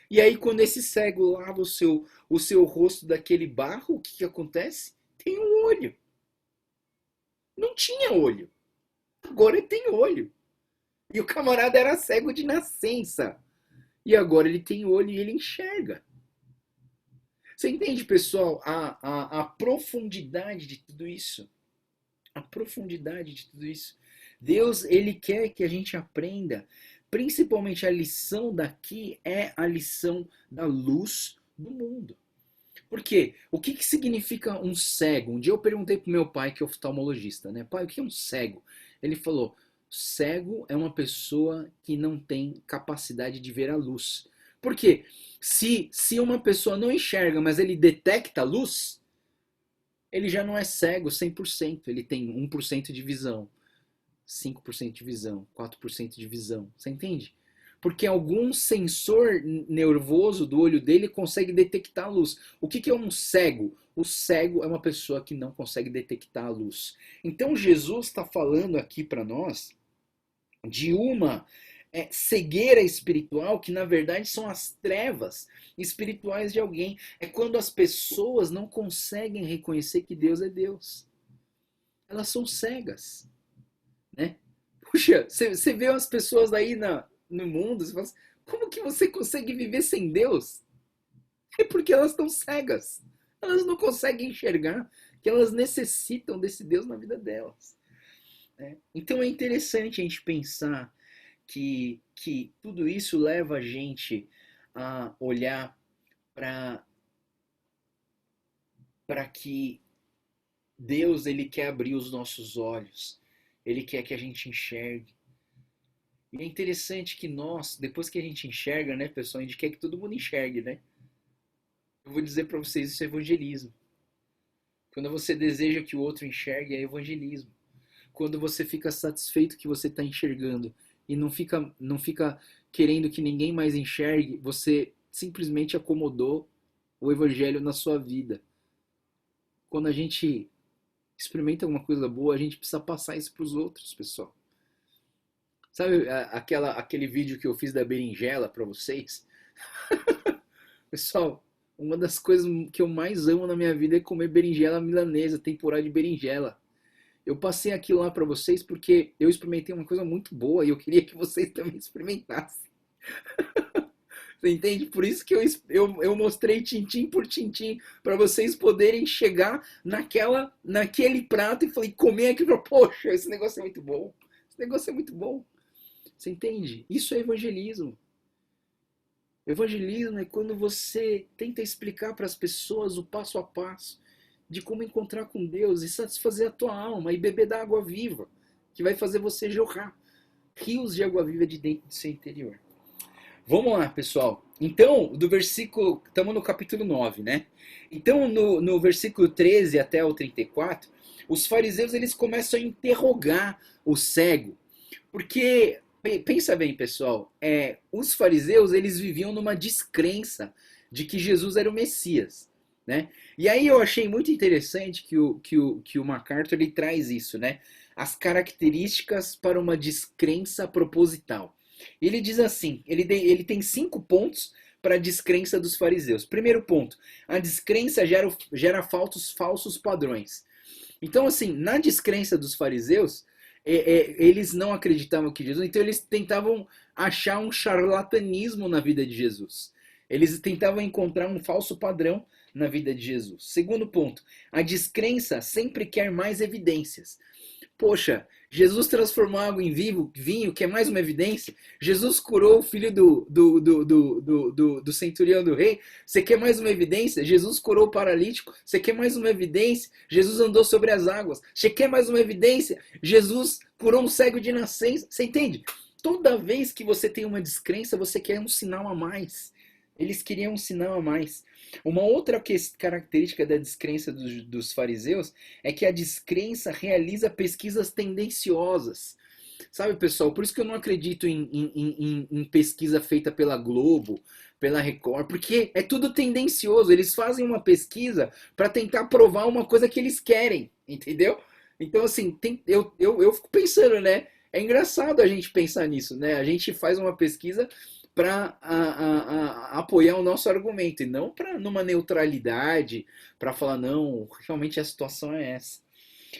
E aí, quando esse cego lava o seu rosto daquele barro, o que acontece? Tem um olho. não tinha olho. Agora ele tem olho. E o camarada era cego de nascença. E agora ele tem olho e ele enxerga. Você entende, pessoal, a profundidade de tudo isso? A profundidade de tudo isso. Deus, ele quer que a gente aprenda. Principalmente a lição daqui é a lição da luz do mundo. Por quê? O que significa um cego? Um dia eu perguntei pro meu pai, que é oftalmologista, né? Pai, o que é um cego? Ele falou, cego é uma pessoa que não tem capacidade de ver a luz. Por quê? Se uma pessoa não enxerga, mas ele detecta a luz, ele já não é cego 100%. Ele tem 1% de visão, 5% de visão, 4% de visão. Você entende? Porque algum sensor nervoso do olho dele consegue detectar a luz. O que é um cego? O cego é uma pessoa que não consegue detectar a luz. Então Jesus está falando aqui para nós de uma cegueira espiritual que na verdade são as trevas espirituais de alguém. É quando as pessoas não conseguem reconhecer que Deus é Deus. Elas são cegas, né? Puxa, você vê as pessoas aí no mundo, você fala assim, como que você consegue viver sem Deus? É porque elas estão cegas. Elas não conseguem enxergar que elas necessitam desse Deus na vida delas, né? Então é interessante a gente pensar que tudo isso leva a gente a olhar para que Deus, ele quer abrir os nossos olhos. Ele quer que a gente enxergue. E é interessante que nós, depois que a gente enxerga, né, pessoal, a gente quer que todo mundo enxergue, né? Eu vou dizer para vocês, isso é evangelismo. Quando você deseja que o outro enxergue, é evangelismo. Quando você fica satisfeito que você está enxergando e não fica querendo que ninguém mais enxergue, você simplesmente acomodou o evangelho na sua vida. Quando a gente experimenta alguma coisa boa, a gente precisa passar isso para os outros, pessoal. Sabe aquele vídeo que eu fiz da berinjela para vocês? Pessoal, uma das coisas que eu mais amo na minha vida é comer berinjela milanesa, temporada de berinjela. Eu passei aquilo lá para vocês porque eu experimentei uma coisa muito boa e eu queria que vocês também experimentassem. Você entende? Por isso que eu mostrei tintim por tintim para vocês poderem chegar naquele prato e falei, comer aquilo e falar, poxa, esse negócio é muito bom. Esse negócio é muito bom. Você entende? Isso é evangelismo. Evangelismo é quando você tenta explicar para as pessoas o passo a passo de como encontrar com Deus e satisfazer a tua alma e beber da água viva, que vai fazer você jorrar rios de água viva de dentro do seu interior. Vamos lá, pessoal. Então, do versículo, estamos no capítulo 9, né? Então, no versículo 13 até o 34, os fariseus eles começam a interrogar o cego. Porque, pensa bem, pessoal, os fariseus eles viviam numa descrença de que Jesus era o Messias, né? E aí eu achei muito interessante que o MacArthur ele traz isso, né? As características para uma descrença proposital. Ele diz assim, ele tem 5 pontos para a descrença dos fariseus. Primeiro ponto, a descrença gera falsos padrões. Então, assim, na descrença dos fariseus, eles não acreditavam que Jesus, então eles tentavam achar um charlatanismo na vida de Jesus. Eles tentavam encontrar um falso padrão na vida de Jesus. Segundo ponto, a descrença sempre quer mais evidências. Poxa, Jesus transformou água em vinho, que é mais uma evidência. Jesus curou o filho do centurião do rei. Você quer mais uma evidência? Jesus curou o paralítico. Você quer mais uma evidência? Jesus andou sobre as águas. Você quer mais uma evidência? Jesus curou um cego de nascença. Você entende? Toda vez que você tem uma descrença, você quer um sinal a mais. Eles queriam um sinal a mais. Uma outra característica da descrença dos fariseus é que a descrença realiza pesquisas tendenciosas. Sabe, pessoal? Por isso que eu não acredito em pesquisa feita pela Globo, pela Record, porque é tudo tendencioso. Eles fazem uma pesquisa para tentar provar uma coisa que eles querem, entendeu? Então, assim, eu fico pensando, né? É engraçado a gente pensar nisso, né? A gente faz uma pesquisa para apoiar o nosso argumento e não para numa neutralidade, para falar, não, realmente a situação é essa.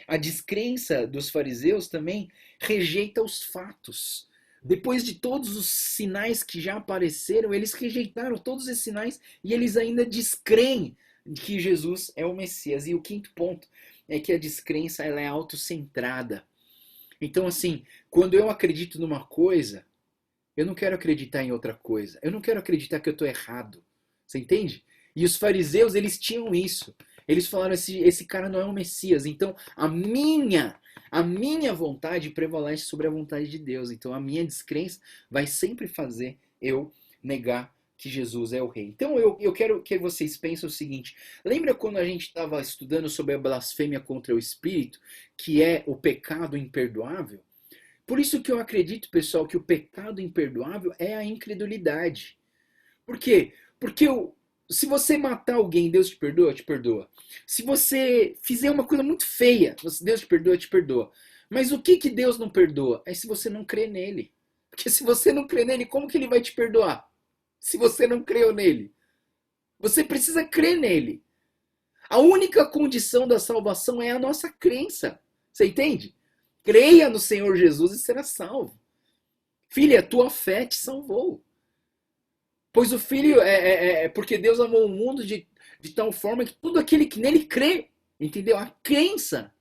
A descrença dos fariseus também rejeita os fatos. Depois de todos os sinais que já apareceram, eles rejeitaram todos esses sinais e eles ainda descreem que Jesus é o Messias. E o quinto ponto é que a descrença ela é autocentrada. Então, assim, quando eu acredito numa coisa, eu não quero acreditar em outra coisa. Eu não quero acreditar que eu estou errado. Você entende? E os fariseus, eles tinham isso. Eles falaram, esse cara não é o Messias. Então, a minha vontade prevalece sobre a vontade de Deus. Então, a minha descrença vai sempre fazer eu negar que Jesus é o rei. Então, eu quero que vocês pensem o seguinte. Lembra quando a gente estava estudando sobre a blasfêmia contra o Espírito, que é o pecado imperdoável? Por isso que eu acredito, pessoal, que o pecado imperdoável é a incredulidade. Por quê? Porque se você matar alguém, Deus te perdoa? Te perdoa. Se você fizer uma coisa muito feia, Deus te perdoa? Te perdoa. Mas o que Deus não perdoa? É se você não crê nele. Porque se você não crê nele, como que ele vai te perdoar? Se você não creu nele. Você precisa crer nele. A única condição da salvação é a nossa crença. Você entende? Creia no Senhor Jesus e será salvo. Filha, a tua fé te salvou. Pois o Filho porque Deus amou o mundo de tal forma que tudo aquele que nele crê, entendeu? A crença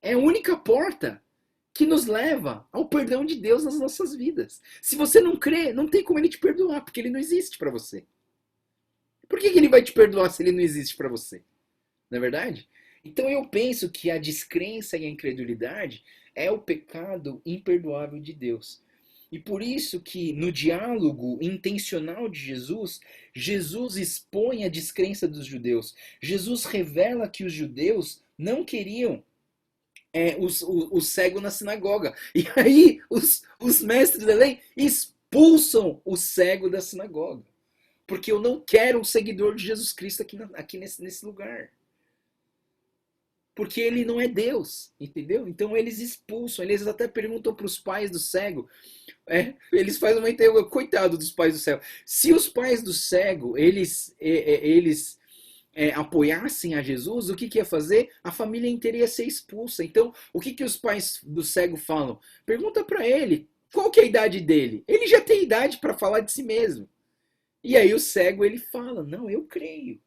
é a única porta que nos leva ao perdão de Deus nas nossas vidas. Se você não crê, não tem como ele te perdoar, porque ele não existe para você. Por que ele vai te perdoar se ele não existe para você? Não é verdade? Então eu penso que a descrença e a incredulidade é o pecado imperdoável de Deus. E por isso que no diálogo intencional de Jesus, Jesus expõe a descrença dos judeus. Jesus revela que os judeus não queriam o cego na sinagoga. E aí os mestres da lei expulsam o cego da sinagoga. Porque eu não quero um seguidor de Jesus Cristo aqui nesse lugar. Porque ele não é Deus, entendeu? Então eles expulsam, eles até perguntam para os pais do cego, eles fazem uma interrogação, coitado dos pais do cego. Se os pais do cego, eles apoiassem a Jesus, o que ia fazer? A família inteira ia ser expulsa. Então, o que os pais do cego falam? Pergunta para ele, qual que é a idade dele? Ele já tem idade para falar de si mesmo. E aí o cego, ele fala, não, eu creio.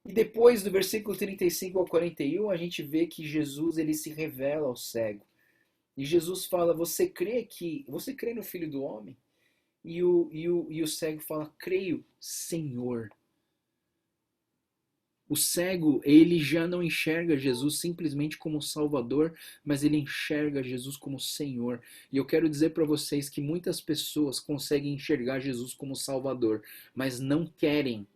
E depois do versículo 35 ao 41, a gente vê que Jesus ele se revela ao cego. E Jesus fala, você crê no Filho do Homem? E o cego fala, creio, Senhor. O cego, ele já não enxerga Jesus simplesmente como Salvador, mas ele enxerga Jesus como Senhor. E eu quero dizer para vocês que muitas pessoas conseguem enxergar Jesus como Salvador, mas não querem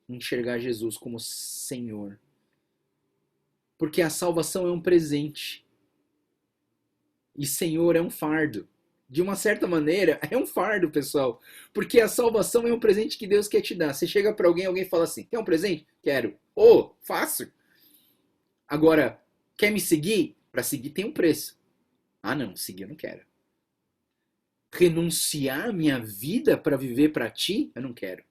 enxergar Jesus como Senhor. Porque a salvação é um presente. E Senhor é um fardo. De uma certa maneira, é um fardo, pessoal. Porque a salvação é um presente que Deus quer te dar. Você chega para alguém fala assim, quer um presente? Quero. Fácil. Agora, quer me seguir? Para seguir tem um preço. Ah, não, seguir eu não quero. Renunciar minha vida para viver para ti? Eu não quero.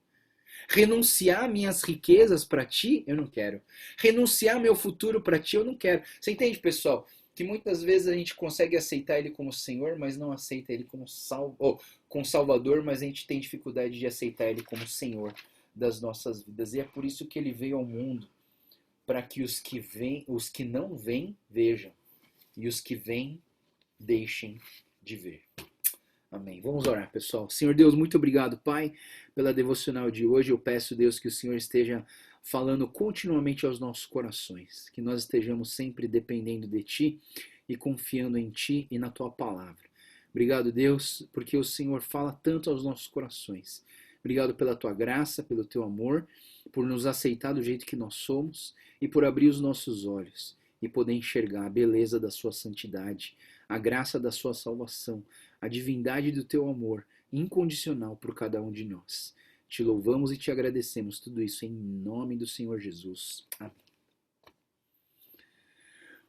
Renunciar minhas riquezas para ti? Eu não quero. Renunciar meu futuro para ti? Eu não quero. Você entende, pessoal? Que muitas vezes a gente consegue aceitar ele como Senhor, mas não aceita ele como como Salvador, mas a gente tem dificuldade de aceitar ele como Senhor das nossas vidas. E é por isso que ele veio ao mundo, para que os que não vêm, vejam, e os que vêm, deixem de ver. Amém. Vamos orar, pessoal. Senhor Deus, muito obrigado, Pai, pela devocional de hoje. Eu peço, Deus, que o Senhor esteja falando continuamente aos nossos corações, que nós estejamos sempre dependendo de Ti e confiando em Ti e na Tua palavra. Obrigado, Deus, porque o Senhor fala tanto aos nossos corações. Obrigado pela Tua graça, pelo Teu amor, por nos aceitar do jeito que nós somos e por abrir os nossos olhos e poder enxergar a beleza da Sua santidade, a graça da Sua salvação, a divindade do Teu amor incondicional por cada um de nós. Te louvamos e te agradecemos tudo isso em nome do Senhor Jesus. Amém.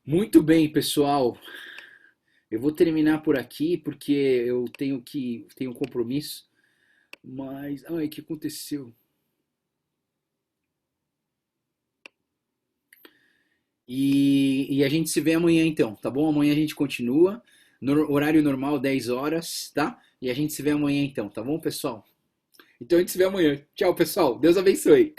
Muito bem, pessoal. Eu vou terminar por aqui porque eu tenho um compromisso. Mas, o que aconteceu? E a gente se vê amanhã então, tá bom? Amanhã a gente continua, no horário normal, 10 horas, tá? E a gente se vê amanhã então, tá bom, pessoal? Então a gente se vê amanhã. Tchau, pessoal. Deus abençoe.